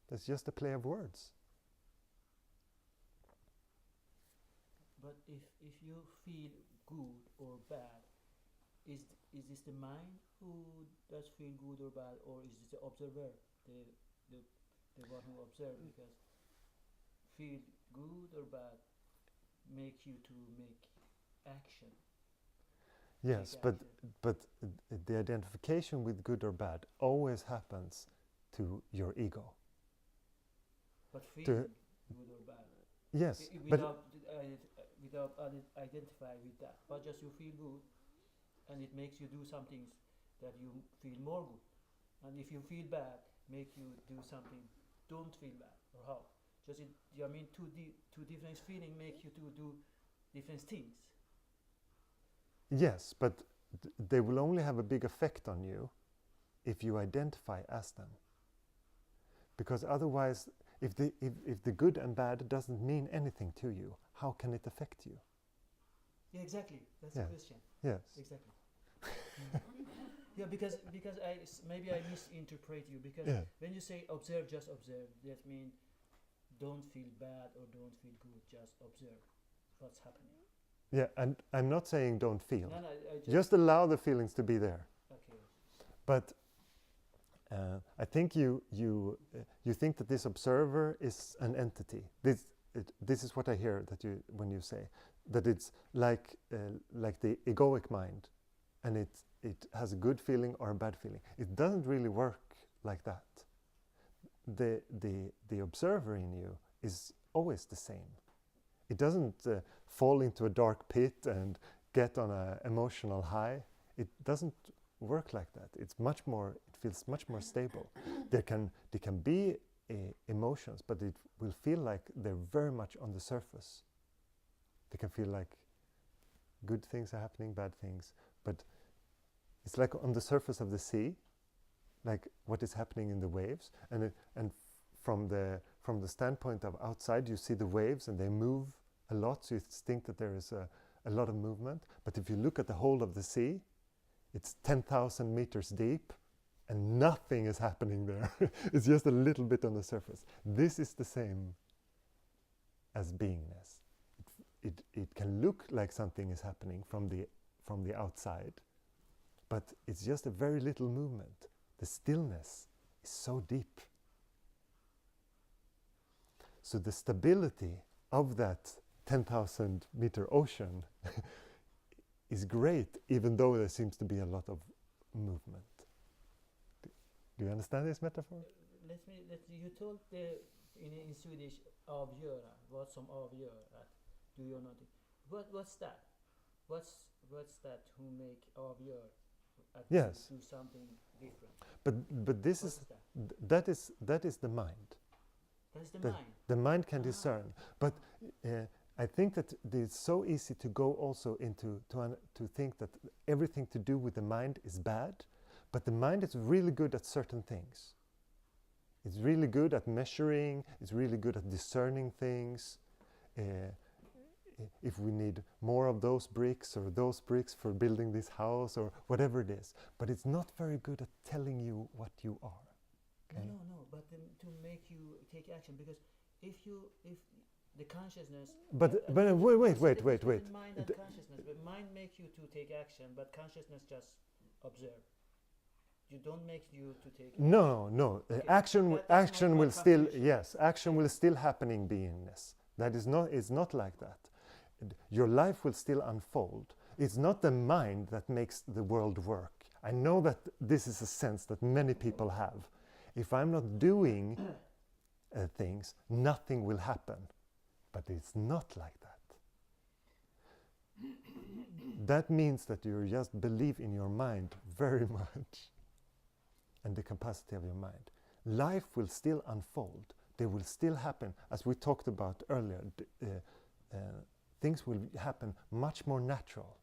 That's just a play of words. But if you feel good or bad, is this the mind who does feel good or bad, or is this the observer, the one who observes? Because feel good or bad make you to make action. Yes, but the identification with good or bad always happens to your ego. But feeling good or bad. Yes, without identify with that, but just you feel good, and it makes you do some things that you feel more good. And if you feel bad, make you do something don't feel bad, or how? Just two different feelings make you to do different things. Yes, but they will only have a big effect on you if you identify as them. Because otherwise, if the good and bad doesn't mean anything to you, how can it affect you? Yeah, exactly. That's the question. Yes. Exactly. Yeah, because maybe I misinterpret you, because when you say observe, just observe, that means don't feel bad or don't feel good, just observe what's happening. Yeah, and I'm not saying don't feel. No, just allow the feelings to be there. Okay. But I think you think that this observer is an entity. This is what I hear when you say that it's like the egoic mind, and it has a good feeling or a bad feeling. It doesn't really work like that. The observer in you is always the same. It doesn't fall into a dark pit and get on an emotional high. It doesn't work like that. It feels much more stable. There can be emotions, but it will feel like they're very much on the surface. They can feel like good things are happening, bad things, but it's like on the surface of the sea, like what is happening in the waves, and from the standpoint of outside, you see the waves and they move a lot, so you think that there is a lot of movement. But if you look at the whole of the sea, it's 10,000 meters deep and nothing is happening there. It's just a little bit on the surface. This is the same as beingness. It can look like something is happening from the outside, but it's just a very little movement. The stillness is so deep. So the stability of that 10,000 meter ocean is great, even though there seems to be a lot of movement. Do you understand this metaphor? You told in Swedish avgöra, what som avgör att do you not. What's that? What's that who make avgör at yes. do something different? But this that is the mind. That's the mind. The mind can discern, but I think that it's so easy to go also into to think that everything to do with the mind is bad, but the mind is really good at certain things. It's really good at measuring. It's really good at discerning things. If we need more of those bricks or those bricks for building this house or whatever it is, but it's not very good at telling you what you are. Okay? No, but to make you take action, because if the consciousness. But wait. Mind and consciousness, but mind make you to take action, but consciousness just observe. You don't make you to take. No. Okay. Action will still action will still happen in beingness. That is not. It's not like that. Your life will still unfold. It's not the mind that makes the world work. I know that this is a sense that many people have. If I'm not doing things, nothing will happen. But it's not like that. That means that you just believe in your mind very much and the capacity of your mind. Life will still unfold. They will still happen. As we talked about earlier, things will happen much more natural.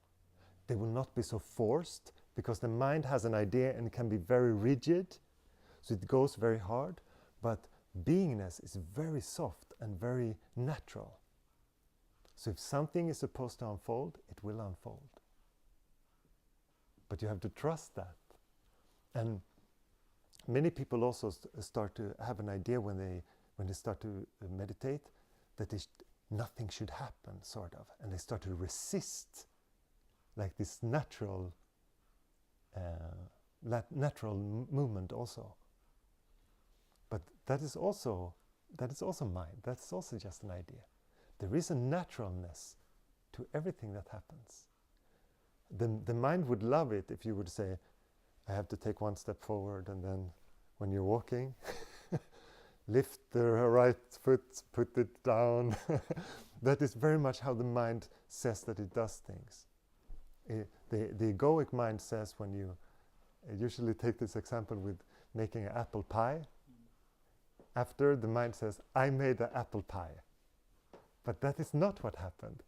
They will not be so forced, because the mind has an idea and can be very rigid, so it goes very hard. But beingness is very soft and very natural. So if something is supposed to unfold, it will unfold. But you have to trust that. And many people also start to have an idea when they start to meditate that nothing should happen, sort of, and they start to resist, like this natural movement also. But that is also mind. That's also just an idea. There is a naturalness to everything that happens. The mind would love it if you would say, I have to take one step forward, and then when you're walking, lift the right foot, put it down. That is very much how the mind says that it does things. The egoic mind says, when you usually take this example with making an apple pie, after the mind says, I made an apple pie. But that is not what happened.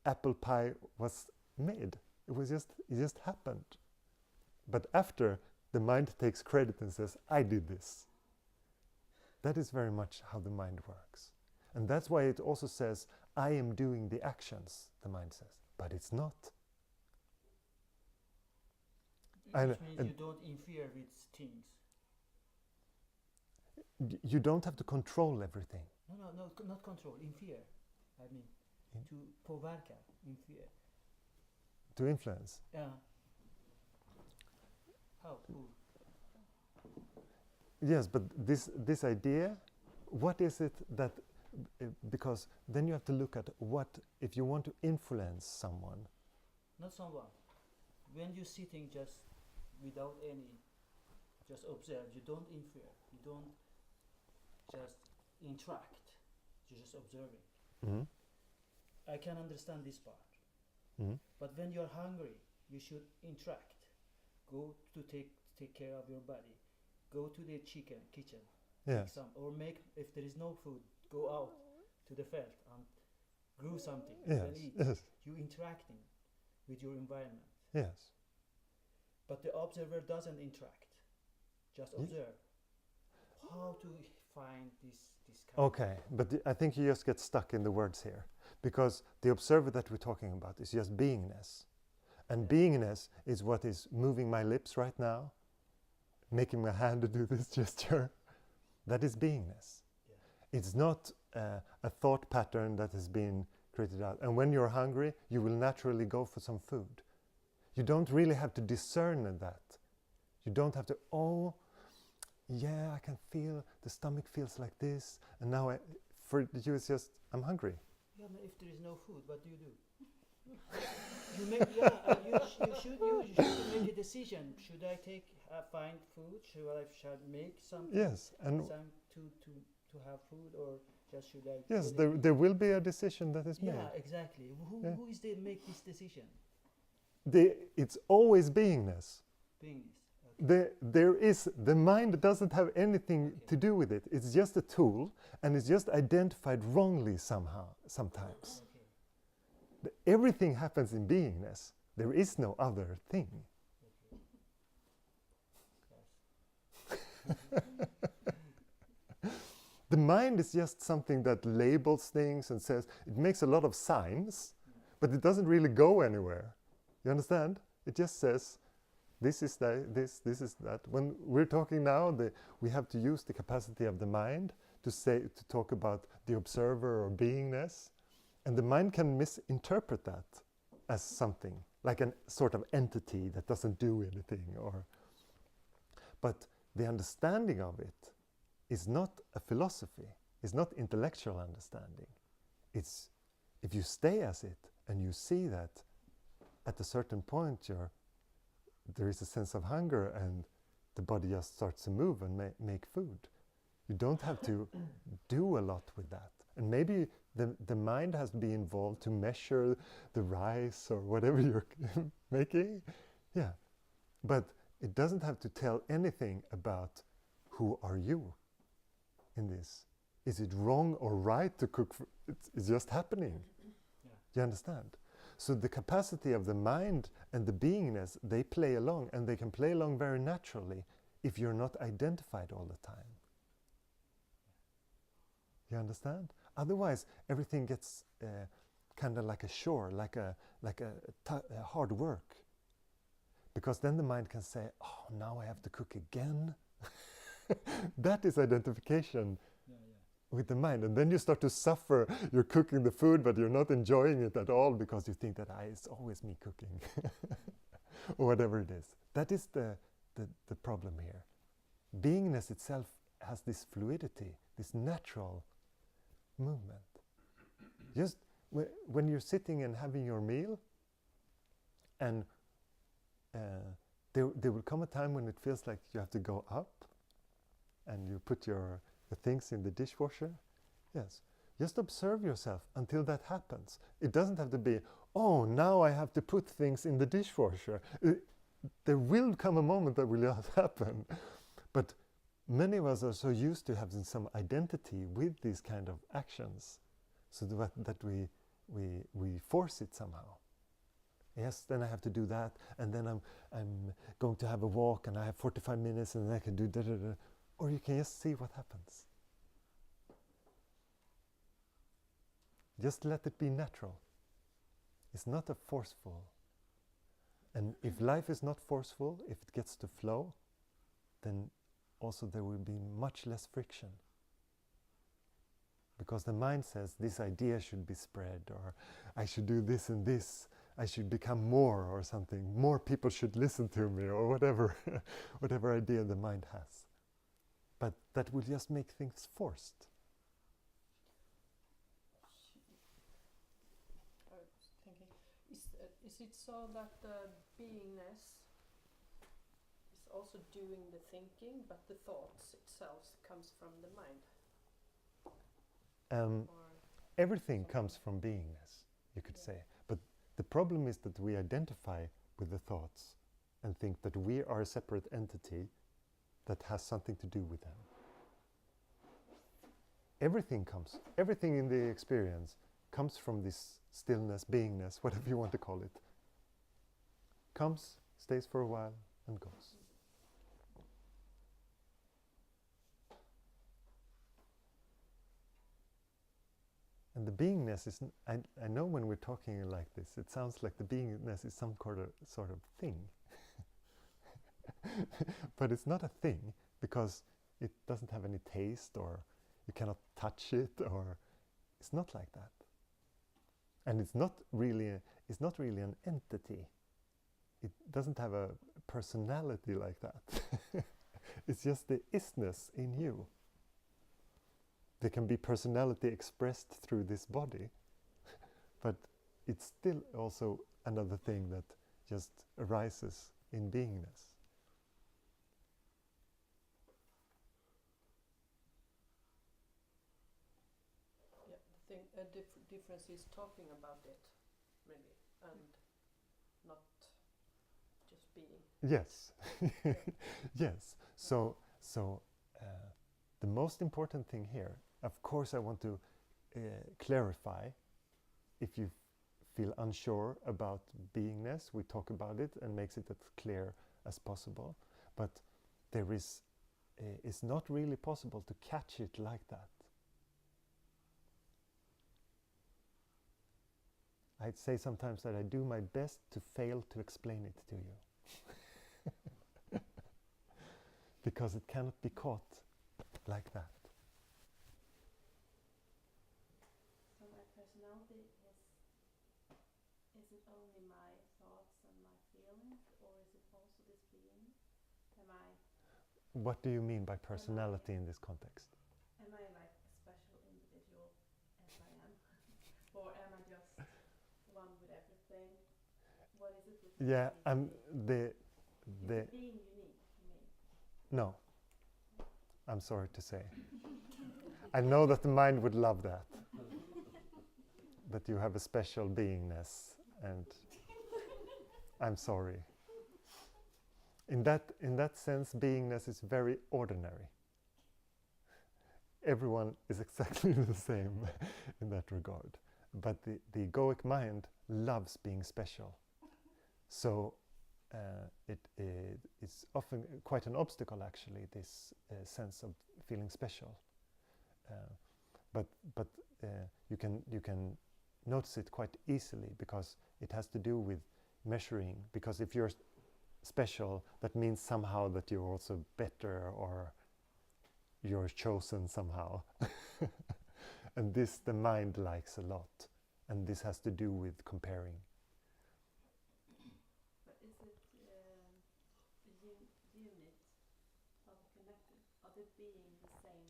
Apple pie was made. It just happened. But after, the mind takes credit and says, I did this. That is very much how the mind works. And that's why it also says, I am doing the actions, the mind says. But it's not. Which means you don't interfere with things. You don't have to control everything. No, not control, interfere. I mean, to påverka, interfere. To influence. Yeah. How? Who? Yes, but this idea, what is it that, because then you have to look at what, if you want to influence someone. Not someone. When you're sitting just without any, just observe, you don't interfere, you don't just interact, you're just observing. Mm-hmm. I can understand this part. Mm-hmm. But when you're hungry, you should interact. Go to take care of your body. Go to the kitchen, Yes. make some, or make, if there is no food, go out to the field and grow something, Yes. and eat. Yes. You interacting with your environment. Yes. But the observer doesn't interact, just observe. How to find this kind Okay, but I think you just get stuck in the words here, because the observer that we're talking about is just beingness. And beingness is what is moving my lips right now, making my hand to do this gesture. That is beingness. Yeah. It's not a thought pattern that has been created out. And when you're hungry, you will naturally go for some food. You don't really have to discern that. You don't have to, oh, yeah, I can feel, the stomach feels like this, and now for you it's just, I'm hungry. Yeah, but if there is no food, what do? You make, you should make a decision. Should I find food? Should I make something? Yes, and to have food, or just should I? Yes, there will be a decision that is made. Yeah, exactly. Who is they make this decision? It's always beingness. Beingness. Okay. The mind doesn't have anything to do with it. It's just a tool, and it's just identified wrongly sometimes. Okay. Everything happens in beingness. There is no other thing. Okay. The mind is just something that labels things and says, it makes a lot of signs, but it doesn't really go anywhere. You understand? It just says, this is this is that. When we're talking now, we have to use the capacity of the mind to talk about the observer or beingness, and the mind can misinterpret that as something like a sort of entity that doesn't do anything, but the understanding of it is not a philosophy. It's not intellectual understanding. It's if you stay as it and you see that at a certain point there is a sense of hunger and the body just starts to move and make food. You don't have to do a lot with that. And maybe the mind has to be involved to measure the rice or whatever you're making. Yeah. But it doesn't have to tell anything about who are you in this. Is it wrong or right to cook? It's just happening. Yeah. You understand? So the capacity of the mind and the beingness, they play along, and they can play along very naturally if you're not identified all the time. You understand? Otherwise, everything gets kind of like a chore, like a hard work. Because then the mind can say, oh, now I have to cook again. That is identification with the mind. And then you start to suffer. You're cooking the food, but you're not enjoying it at all because you think that it's always me cooking. Or whatever it is. That is the problem here. Beingness itself has this fluidity, this natural movement. Just when you're sitting and having your meal, and there will come a time when it feels like you have to go up and you put the things in the dishwasher. Yes. Just observe yourself until that happens. It doesn't have to be, oh, now I have to put things in the dishwasher. There will come a moment that will not happen. But many of us are so used to having some identity with these kind of actions, so that we force it somehow. Yes, then I have to do that, and then I'm going to have a walk, and I have 45 minutes, and then I can do da-da-da. Or you can just see what happens. Just let it be natural. It's not a forceful. And if life is not forceful, if it gets to flow, then also there will be much less friction. Because the mind says, this idea should be spread, or I should do this and this, I should become more or something, more people should listen to me, or whatever, whatever idea the mind has. But that will just make things forced. I was thinking, is it so that the beingness is also doing the thinking, but the thoughts itself comes from the mind? Everything comes from beingness, you could say. But the problem is that we identify with the thoughts and think that we are a separate entity that has something to do with them. Everything in the experience comes from this stillness, beingness, whatever you want to call it. Comes, stays for a while, and goes. And the beingness is, I know when we're talking like this, it sounds like the beingness is some sort of thing. But it's not a thing, because it doesn't have any taste, or you cannot touch it, or it's not like that. And it's not really an entity. It doesn't have a personality like that. It's just the isness in you. There can be personality expressed through this body, but it's still also another thing that just arises in beingness. Yeah, the thing, difference is talking about it, maybe, and not just being. Yes, yes. So the most important thing here, of course, I want to clarify. If you feel unsure about beingness, we talk about it and makes it as clear as possible. But it's not really possible to catch it like that. I'd say sometimes that I do my best to fail to explain it to you. Because it cannot be caught like that. So my personality is it only my thoughts and my feelings, or is it also this being? What do you mean by personality in this context? Am I like a special individual as I am? Or am I just one with everything? What is it with Yeah, the Being unique, you mean? no, I'm sorry to say. I know that the mind would love that. That you have a special beingness, and I'm sorry. In that sense, beingness is very ordinary. Everyone is exactly the same in that regard. But the egoic mind loves being special. So it's often quite an obstacle, actually, this sense of feeling special. But you can notice it quite easily, because it has to do with measuring. Because if you're special, that means somehow that you're also better, or you're chosen somehow. And this the mind likes a lot, and this has to do with comparing. But is it the unit of connected? Are they being the same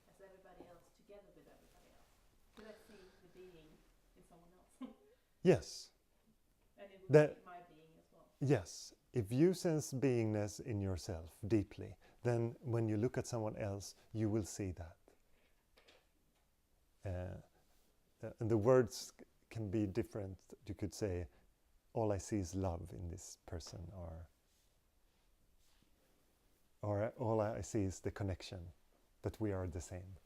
as everybody else, together with everybody else? Could I see the being in someone else? Yes. And it would be my being as well. Yes. If you sense beingness in yourself deeply, then when you look at someone else, you will see that. And the words can be different. You could say, all I see is love in this person, or all I see is the connection, that we are the same.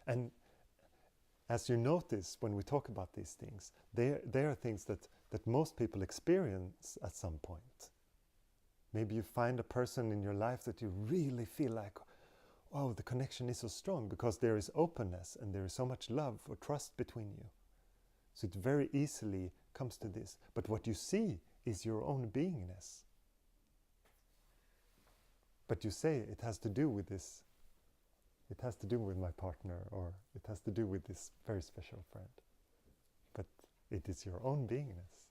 And as you notice when we talk about these things, they are things that most people experience at some point. Maybe you find a person in your life that you really feel like, wow, the connection is so strong, because there is openness and there is so much love or trust between you. So it very easily comes to this. But what you see is your own beingness. But you say it has to do with this. It has to do with my partner, or it has to do with this very special friend. But it is your own beingness.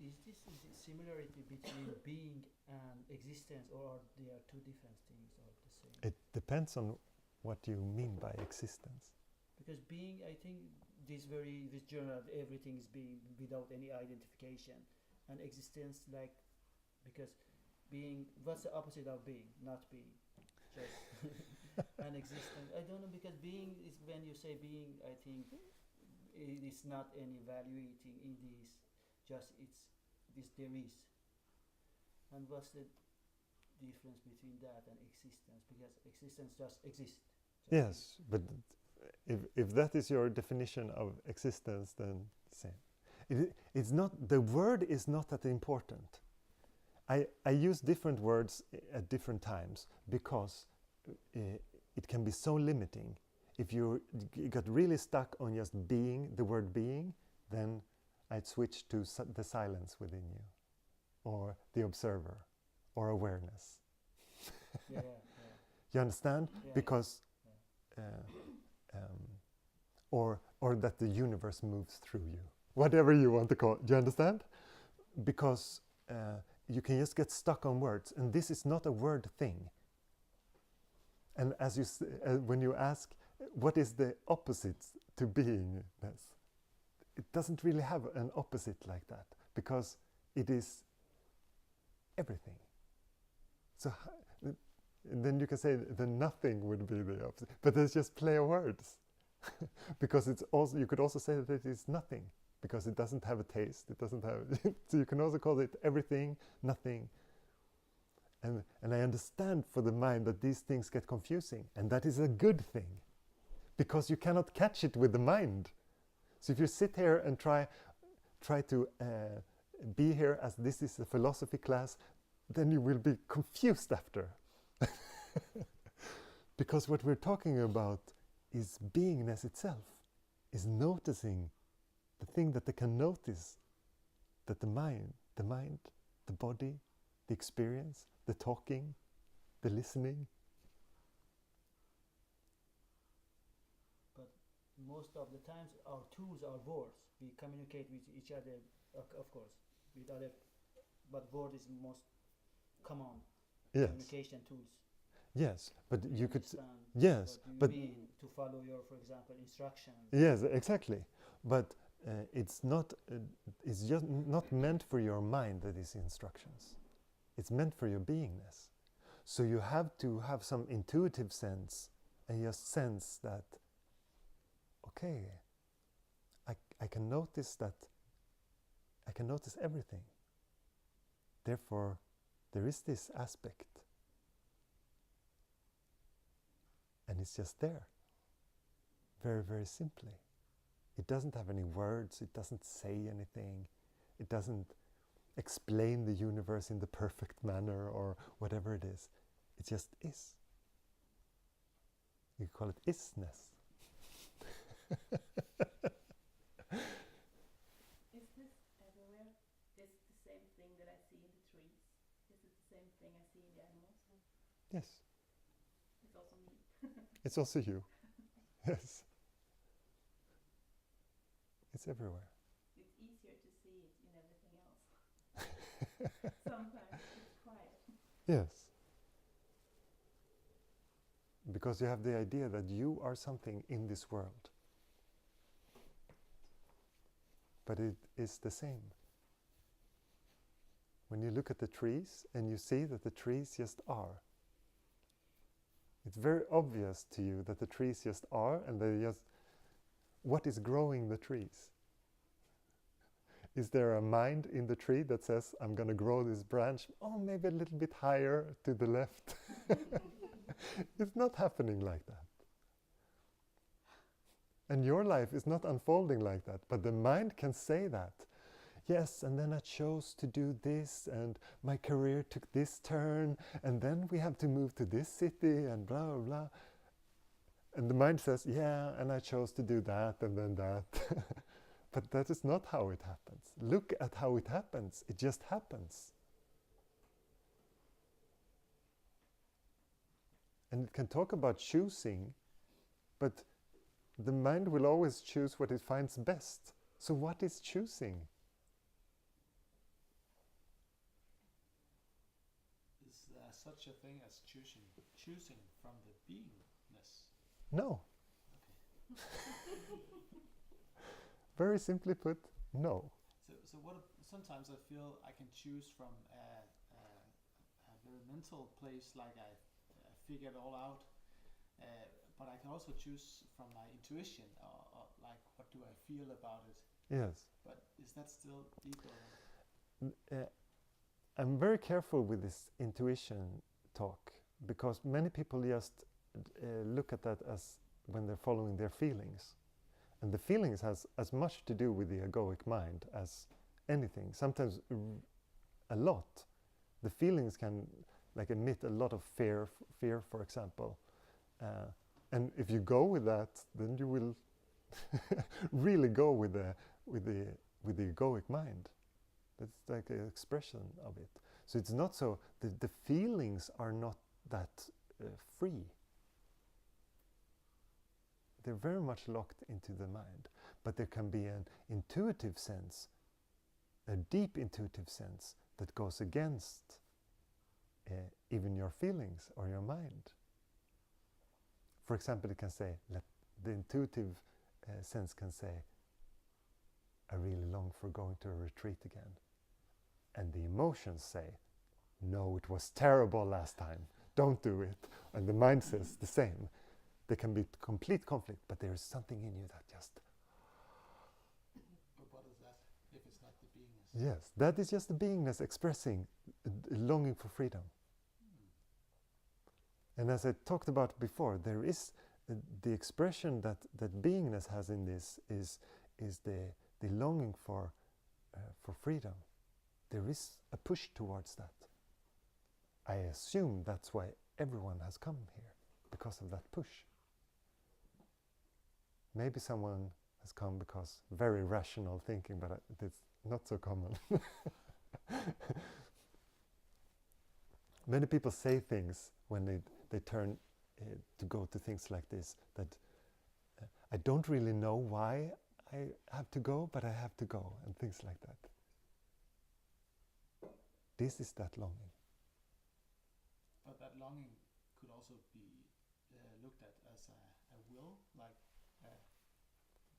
Is this a similarity between being and existence, or they are two different things, or the same? It depends on what you mean by existence. Because being, I think, this journal, everything is being without any identification, and existence, like, because being, what's the opposite of being? Not being, just an existence. I don't know, because being is, when you say being, I think it is not any evaluating in this. Just there is. And what's the difference between that and existence? Because existence just exists. Yes, but if that is your definition of existence, then same. It's not, the word is not that important. I use different words at different times, because it can be so limiting. If you got really stuck on just being, the word being, then I'd switch to the silence within you, or the observer, or awareness. Yeah. You understand? Yeah. Because, or that the universe moves through you. Whatever you want to call it. Do you understand? Because you can just get stuck on words, and this is not a word thing. And as you when you ask, what is the opposite to beingness? It doesn't really have an opposite like that, because it is everything. So then you can say the nothing would be the opposite, but there's just play of words. Because it's also, you could also say that it is nothing, because it doesn't have a taste, it doesn't have, so you can also call it everything, nothing. And I understand for the mind that these things get confusing, and that is a good thing, because you cannot catch it with the mind. So if you sit here and try to be here as this is a philosophy class, then you will be confused after. Because what we're talking about is beingness itself, is noticing the thing that they can notice, that the mind, the body, the experience, the talking, the listening. But most of the times our tools are words. We communicate with each other, of course, with other, but word is most common Yes. communication tools. Yes, but you could. Understand Yes, what you but mean to follow your, for example, instructions. Yes, exactly. But it's not. It's just not meant for your mind. That is instructions. It's meant for your beingness. So you have to have some intuitive sense and just sense that. Okay, I can notice that. I can notice everything. Therefore, there is this aspect. And it's just there. Very, very simply. It doesn't have any words, it doesn't say anything, it doesn't explain the universe in the perfect manner or whatever it is. It just is. You call it isness. Is this everywhere? Is it the same thing that I see in the trees? Is it the same thing I see in the animals? Yes. It's also me. It's also you. Yes. It's everywhere. It's easier to see it in everything else. Sometimes it's quiet. Yes. Because you have the idea that you are something in this world. But it is the same. When you look at the trees and you see that the trees just are, it's very obvious to you that the trees just are, and they just, what is growing the trees? Is there a mind in the tree that says, I'm going to grow this branch, oh, maybe a little bit higher to the left? It's not happening like that. And your life is not unfolding like that, but the mind can say that. Yes, and then I chose to do this, and my career took this turn, and then we have to move to this city, and blah, blah, blah. And the mind says, yeah, and I chose to do that, and then that. But that is not how it happens. Look at how it happens. It just happens. And it can talk about choosing, but the mind will always choose what it finds best. So what is choosing? Is there such a thing as choosing from the beingness? No. Okay. Very simply put, no. So what? Sometimes I feel I can choose from a very mental place, like I figured all out. But I can also choose from my intuition, or like, what do I feel about it? Yes. But is that still deeper? I'm very careful with this intuition talk, because many people just look at that as when they're following their feelings. And the feelings has as much to do with the egoic mind as anything. Sometimes a lot. The feelings can like emit a lot of fear, for example. And if you go with that, then you will really go with the egoic mind. That's like an expression of it. So it's not so. The feelings are not that free. They're very much locked into the mind. But there can be an intuitive sense, a deep intuitive sense that goes against even your feelings or your mind. For example, it can say, the intuitive sense can say, I really long for going to a retreat again. And the emotions say, no, it was terrible last time, don't do it. And the mind says the same. There can be complete conflict, but there is something in you that just... But what is that, if it's not the beingness? Yes, that is just the beingness expressing a longing for freedom. And as I talked about before, there is the expression that beingness has in this is the longing for freedom. There is a push towards that. I assume that's why everyone has come here, because of that push. Maybe someone has come because very rational thinking, but it's not so common. Many people say things when they turn to go to things like this, that I don't really know why I have to go, but I have to go, and things like that. This is that longing. But that longing could also be looked at as a will will, like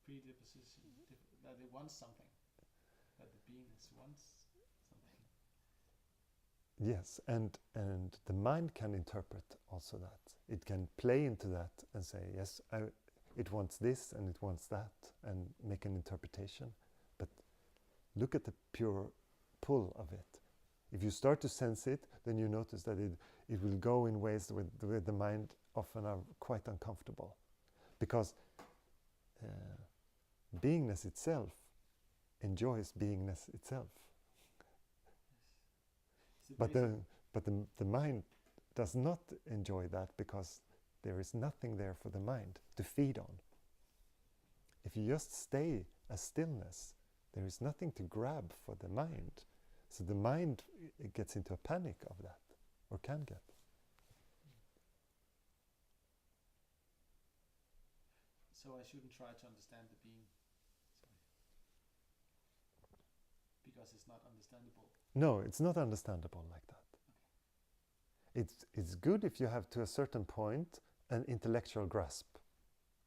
predisposition, that it wants something, that the beingness wants something. Yes, and the mind can interpret also that. It can play into that and say, yes, it wants this and it wants that, and make an interpretation. But look at the pure pull of it. If you start to sense it, then you notice that it will go in ways where the mind often are quite uncomfortable. Because beingness itself enjoys beingness itself. But the mind does not enjoy that, because there is nothing there for the mind to feed on. If you just stay as stillness, there is nothing to grab for the mind. So the mind gets into a panic of that, or can get. So I shouldn't try to understand the being, because it's not understandable. No, it's not understandable like that. Okay. It's good if you have, to a certain point, an intellectual grasp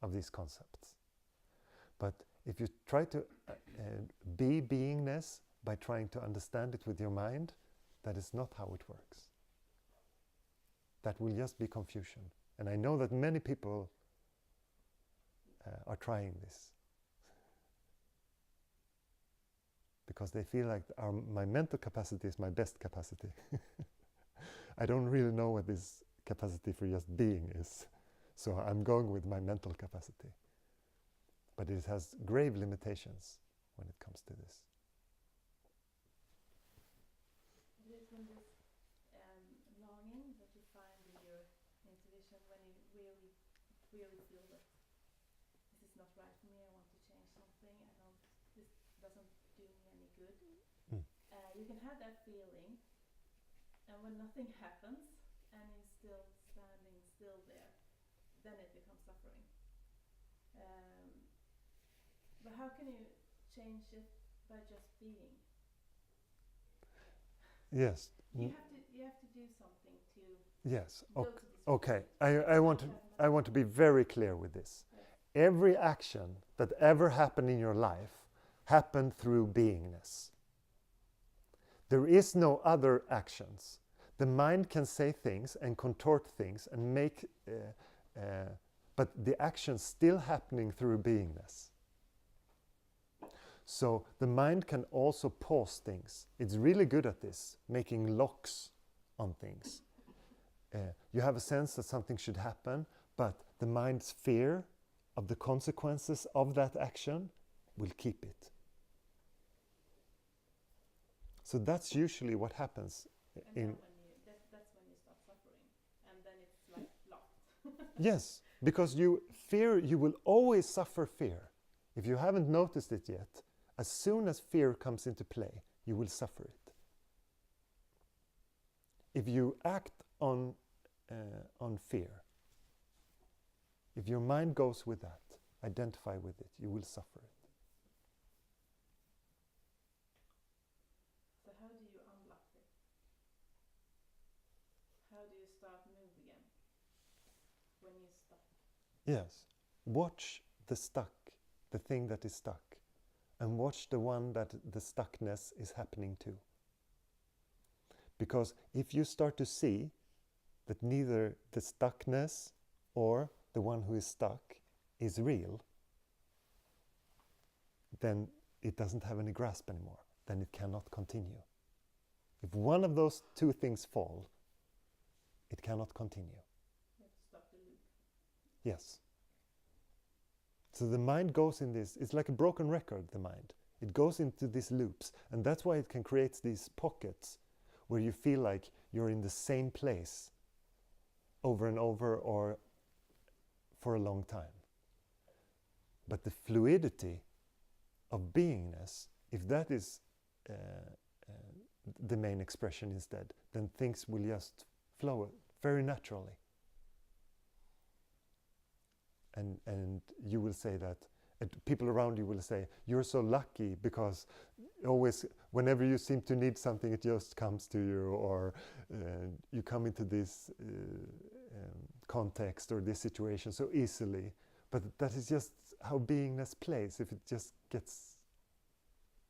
of these concepts. But if you try to be beingness by trying to understand it with your mind, that is not how it works. That will just be confusion. And I know that many people are trying this, because they feel like my mental capacity is my best capacity. I don't really know what this capacity for just being is, so I'm going with my mental capacity. But it has grave limitations when it comes to this. Isn't this longing that you find in your intuition when you really feel that this is not right for me, I want to change something, this doesn't do me any good. You can have that feeling, and when nothing happens and you're still standing still there, then it becomes suffering. But how can you change it by just being? Yes. You have to do something to yes. go to this Okay. place. I want to be very clear with this. Yes. Every action that ever happened in your life happened through beingness. There is no other actions. The mind can say things and contort things and make, but the action's still happening through beingness. So the mind can also pause things. It's really good at this, making locks on things. You have a sense that something should happen, but the mind's fear of the consequences of that action will keep it. So that's usually what happens. And that's when you stop suffering, and then it's like locked. Yes, because you will always suffer fear. If you haven't noticed it yet, as soon as fear comes into play, you will suffer it. If you act on fear, if your mind goes with that, identify with it, you will suffer it. So how do you unlock it? How do you start move again when you stop? Yes, watch the thing that is stuck, and watch the one that the stuckness is happening to. Because if you start to see that neither the stuckness or the one who is stuck is real, then it doesn't have any grasp anymore. Then it cannot continue. If one of those two things fall, it cannot continue. You have to stop the loop. Yes. So the mind goes in this, it's like a broken record, the mind. It goes into these loops, and that's why it can create these pockets where you feel like you're in the same place over and over, or for a long time. But the fluidity of beingness, if that is the main expression instead, then things will just flow very naturally. And you will say that, people around you will say, you're so lucky because always, whenever you seem to need something, it just comes to you, or you come into this context or this situation so easily. But that is just how beingness plays, if it just gets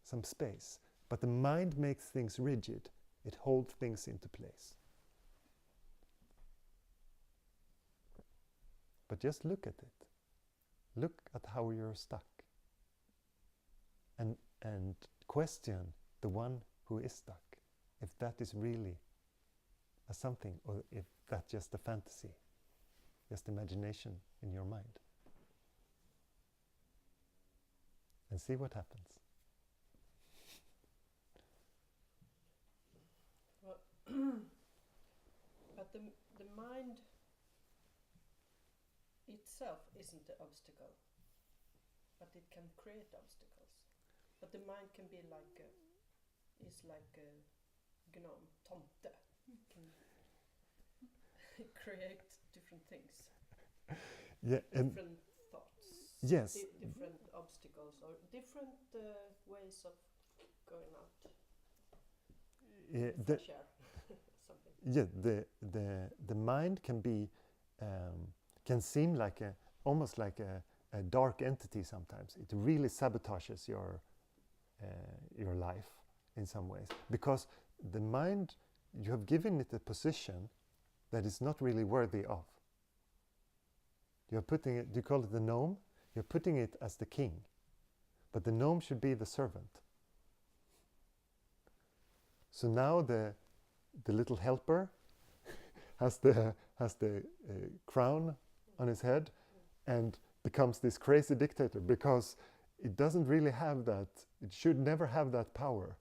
some space. But the mind makes things rigid. It holds things into place. But just look at it. Look at how you're stuck. And question the one who is stuck. If that is really a something, or if that's just a fantasy, just imagination in your mind. And see what happens. Well, but the mind itself isn't the obstacle, but it can create obstacles. But the mind can be like a gnome, tomte, can create different things. Yeah, and different thoughts. yes. Different obstacles or different ways of going out. Yeah, Fresh air, something. yeah, the mind can be can seem like almost like a dark entity sometimes. It really sabotages your life in some ways, because the mind, you have given it a position that is not really worthy of. You're putting it, you call it the gnome, you're putting it as the king, but the gnome should be the servant. So now the little helper has the crown on his head and becomes this crazy dictator, because it doesn't really have that, it should never have that power.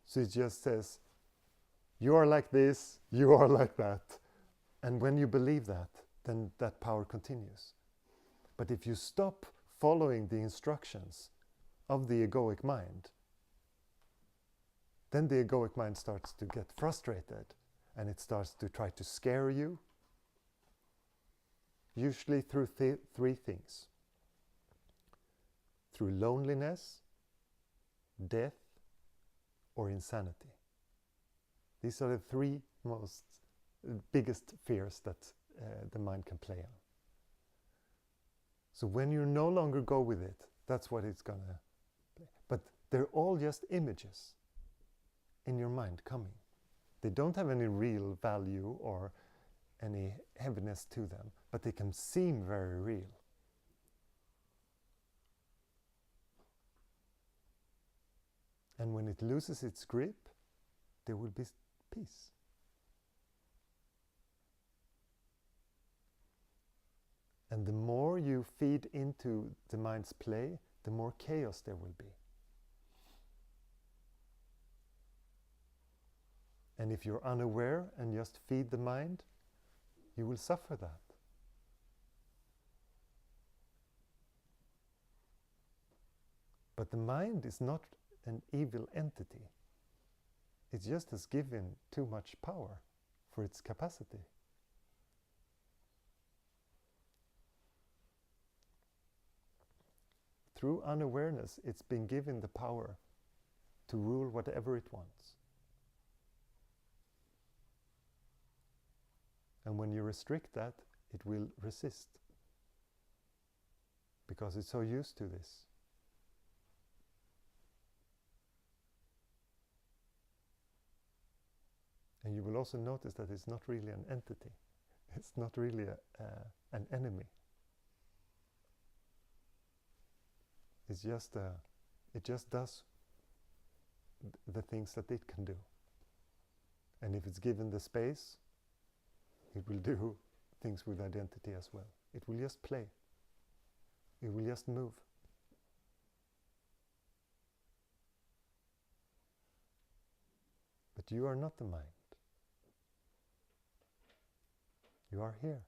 So it just says, you are like this, you are like that. And when you believe that, then that power continues. But if you stop following the instructions of the egoic mind, then the egoic mind starts to get frustrated, and it starts to try to scare you, usually through three things. Through loneliness, death, or insanity. These are the three biggest fears that the mind can play on. So when you no longer go with it, that's what it's going to play. But they're all just images in your mind coming. They don't have any real value or any heaviness to them, but they can seem very real. And when it loses its grip, there will be peace. And the more you feed into the mind's play, the more chaos there will be. And if you're unaware and just feed the mind, you will suffer that. But the mind is not an evil entity. It just has given too much power for its capacity. Through unawareness, it's been given the power to rule whatever it wants. And when you restrict that, it will resist, because it's so used to this. And you will also notice that it's not really an entity. It's not really an enemy. It's just it just does the things that it can do. And if it's given the space, it will do things with identity as well. It will just play. It will just move. But you are not the mind. You are here.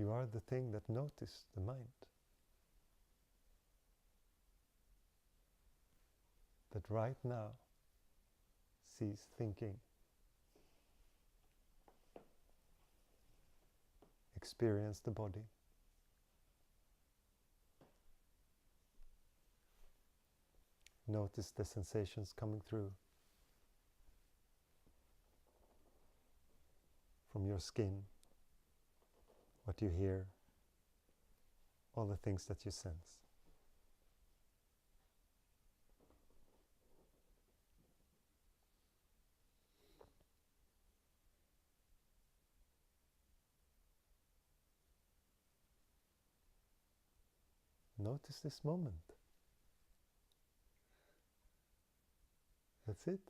You are the thing that notices the mind. That right now sees thinking, experience the body. Notice the sensations coming through from your skin, what you hear, all the things that you sense. Notice this moment. That's it.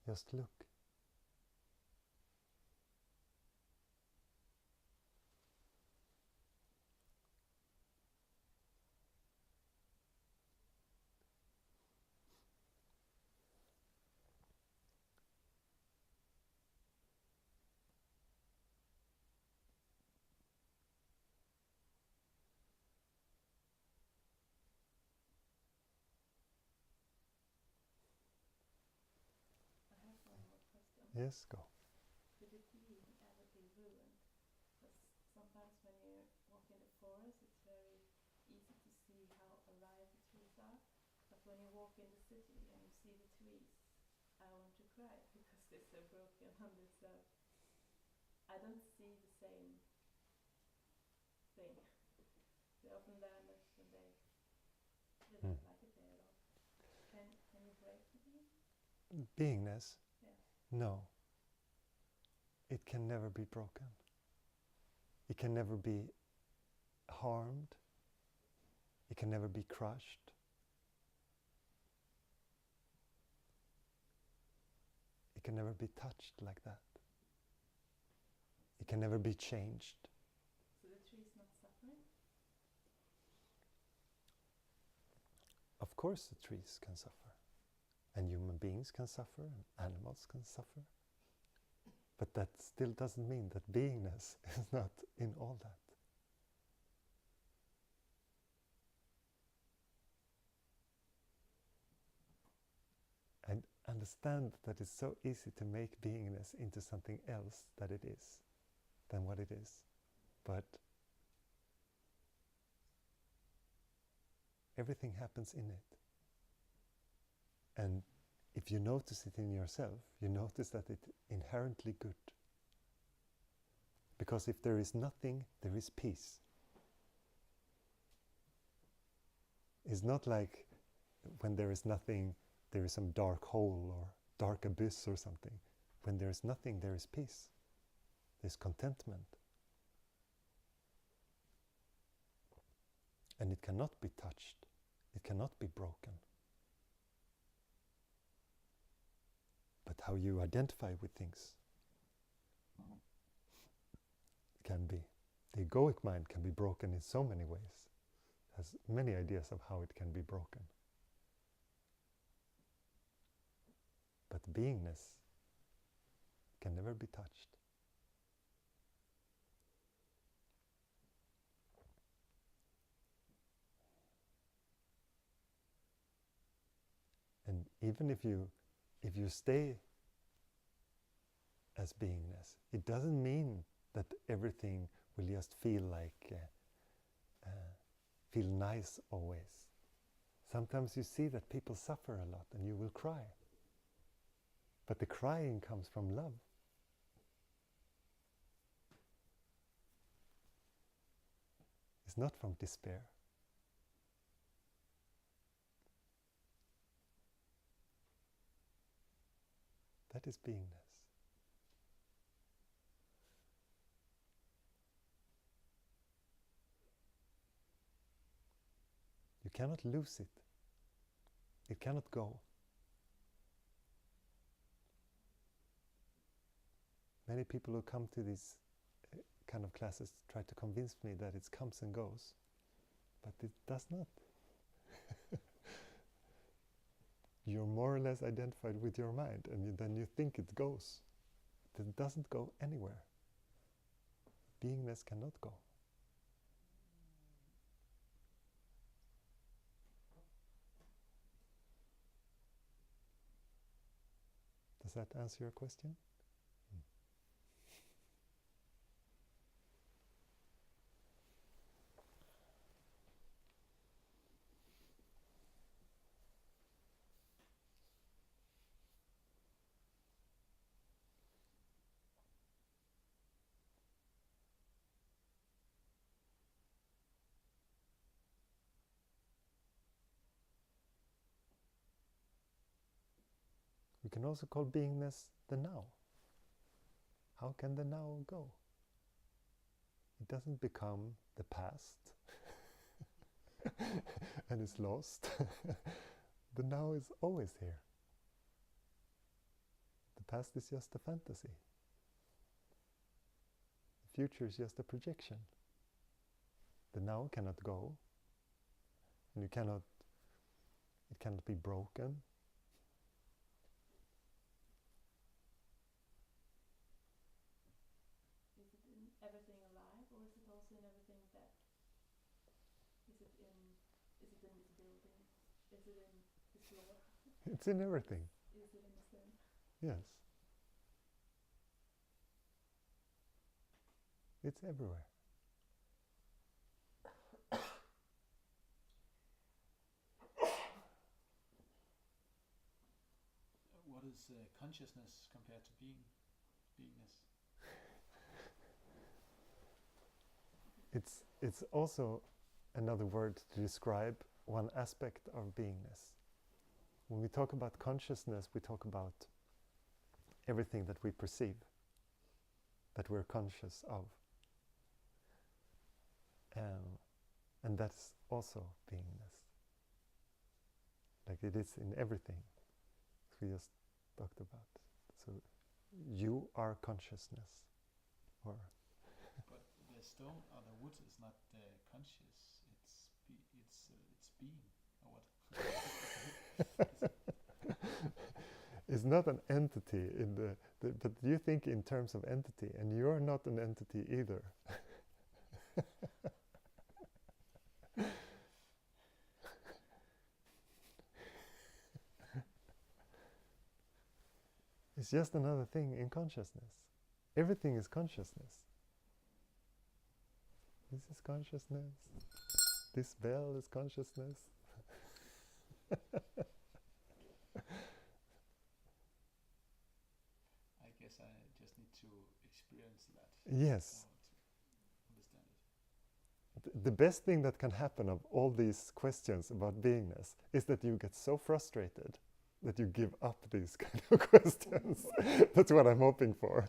Just look. Yes, go. Could it be ever be ruined? Because sometimes when you walk in the forest, it's very easy to see how alive the trees are. But when you walk in the city and you see the trees, I want to cry because they're so broken and they're so. I don't see the same thing. They often vanish and they don't like it there at all. Can you break the being? Beingness? Yeah. No. It can never be broken. It can never be harmed. It can never be crushed. It can never be touched like that. It can never be changed. So the tree is not suffering? Of course the trees can suffer. And human beings can suffer, and animals can suffer. But that still doesn't mean that beingness is not in all that. And understand that it's so easy to make beingness into something else than what it is. But everything happens in it. And if you notice it in yourself, you notice that it's inherently good. Because if there is nothing, there is peace. It's not like when there is nothing, there is some dark hole or dark abyss or something. When there is nothing, there is peace. There's contentment. And it cannot be touched. It cannot be broken. But how you identify with things can be. The egoic mind can be broken in so many ways. It has many ideas of how it can be broken. But beingness can never be touched. And even if you stay as beingness, it doesn't mean that everything will just feel nice always. Sometimes you see that people suffer a lot and you will cry. But the crying comes from love. It's not from despair. That is beingness. You cannot lose it. It cannot go. Many people who come to these kind of classes try to convince me that it comes and goes, but it does not. You're more or less identified with your mind, and then you think it goes. It doesn't go anywhere. Beingness cannot go. Does that answer your question? We can also call beingness the now. How can the now go? It doesn't become the past and is lost. The now is always here. The past is just a fantasy. The future is just a projection. The now cannot go, and it cannot be broken. Is it in everything alive, or is it also in everything dead? Is it in this building? Is it in the floor? It's in everything. Is it in the sun? Yes. It's everywhere. What is consciousness compared to beingness? It's also another word to describe one aspect of beingness. When we talk about consciousness, we talk about everything that we perceive, that we're conscious of. And that's also beingness. Like it is in everything, as we just talked about. So you are consciousness. Or but the stone or the wood is not conscious. It's being, or what? it's not an entity in but you think in terms of entity, and you're not an entity either. It's just another thing in consciousness. Everything is consciousness. This is consciousness. This bell is consciousness. I guess I just need to experience that. Yes. To understand it. The best thing that can happen of all these questions about beingness is that you get so frustrated that you give up these kind of questions. That's what I'm hoping for.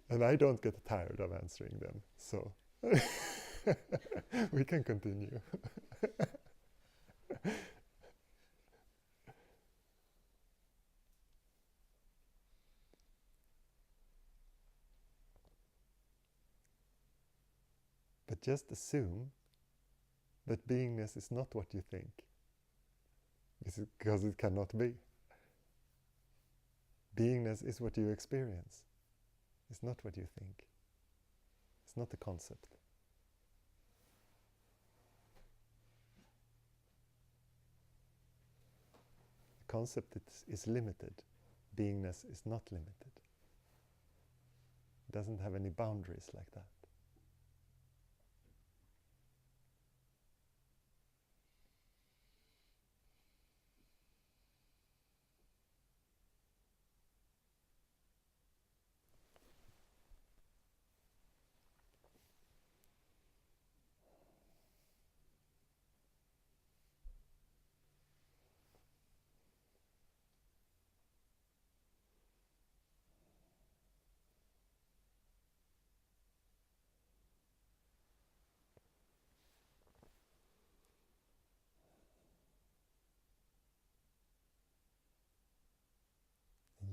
And I don't get tired of answering them, so we can continue. But just assume that beingness is not what you think, because it cannot be. Beingness is what you experience. It's not what you think. It's not a concept. The concept is limited. Beingness is not limited. It doesn't have any boundaries like that.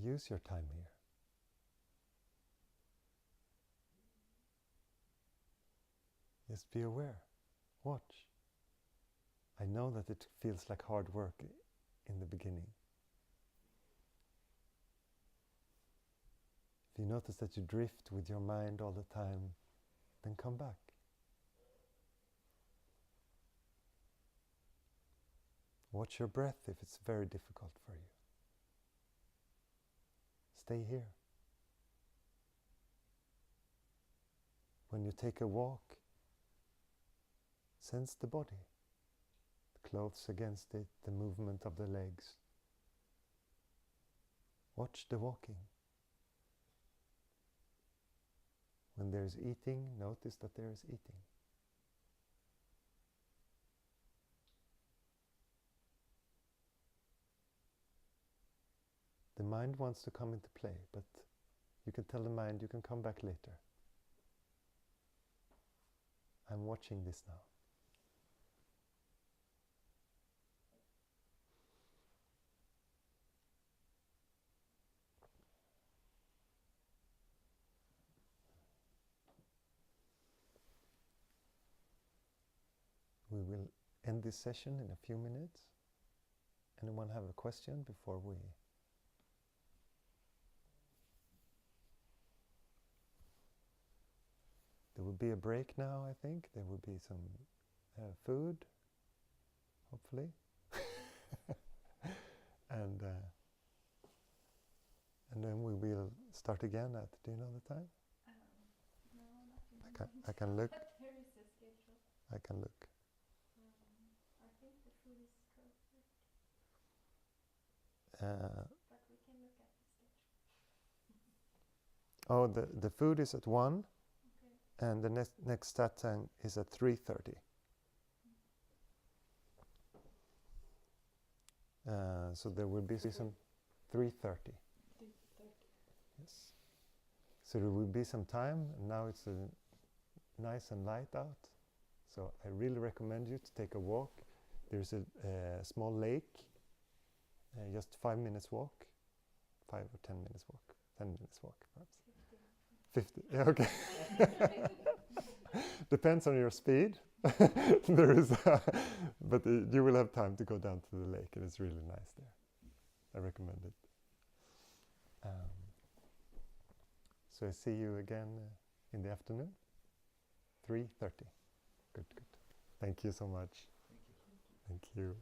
Use your time here. Just be aware. Watch. I know that it feels like hard work in the beginning. If you notice that you drift with your mind all the time, then come back. Watch your breath if it's very difficult for you. Stay here. When you take a walk, sense the body, the clothes against it, the movement of the legs. Watch the walking. When there is eating, notice that there is eating. The mind wants to come into play, but you can tell the mind you can come back later. I'm watching this now. We will end this session in a few minutes. Anyone have a question before we... There will be a break now, I think. There will be some food, hopefully. And then we will start again at, do you know the time? No, not in I can look. But there is a schedule. I can look. I think the food is 12:30. But we can look at the schedule. The food is at 1, Okay. and the next satsang is at 3:30. So there will be some 3:30. 3:30. Yes. So there will be some time, and now it's nice and light out. So I really recommend you to take a walk. There's a small lake, just 5 minutes walk, 5 or 10 minutes walk, 10 minutes walk perhaps. 50. Yeah, okay. Depends on your speed. There is, but you will have time to go down to the lake, and it's really nice there. I recommend it. So I see you again in the afternoon, 3:30. Good. Thank you so much. Thank you. Thank you.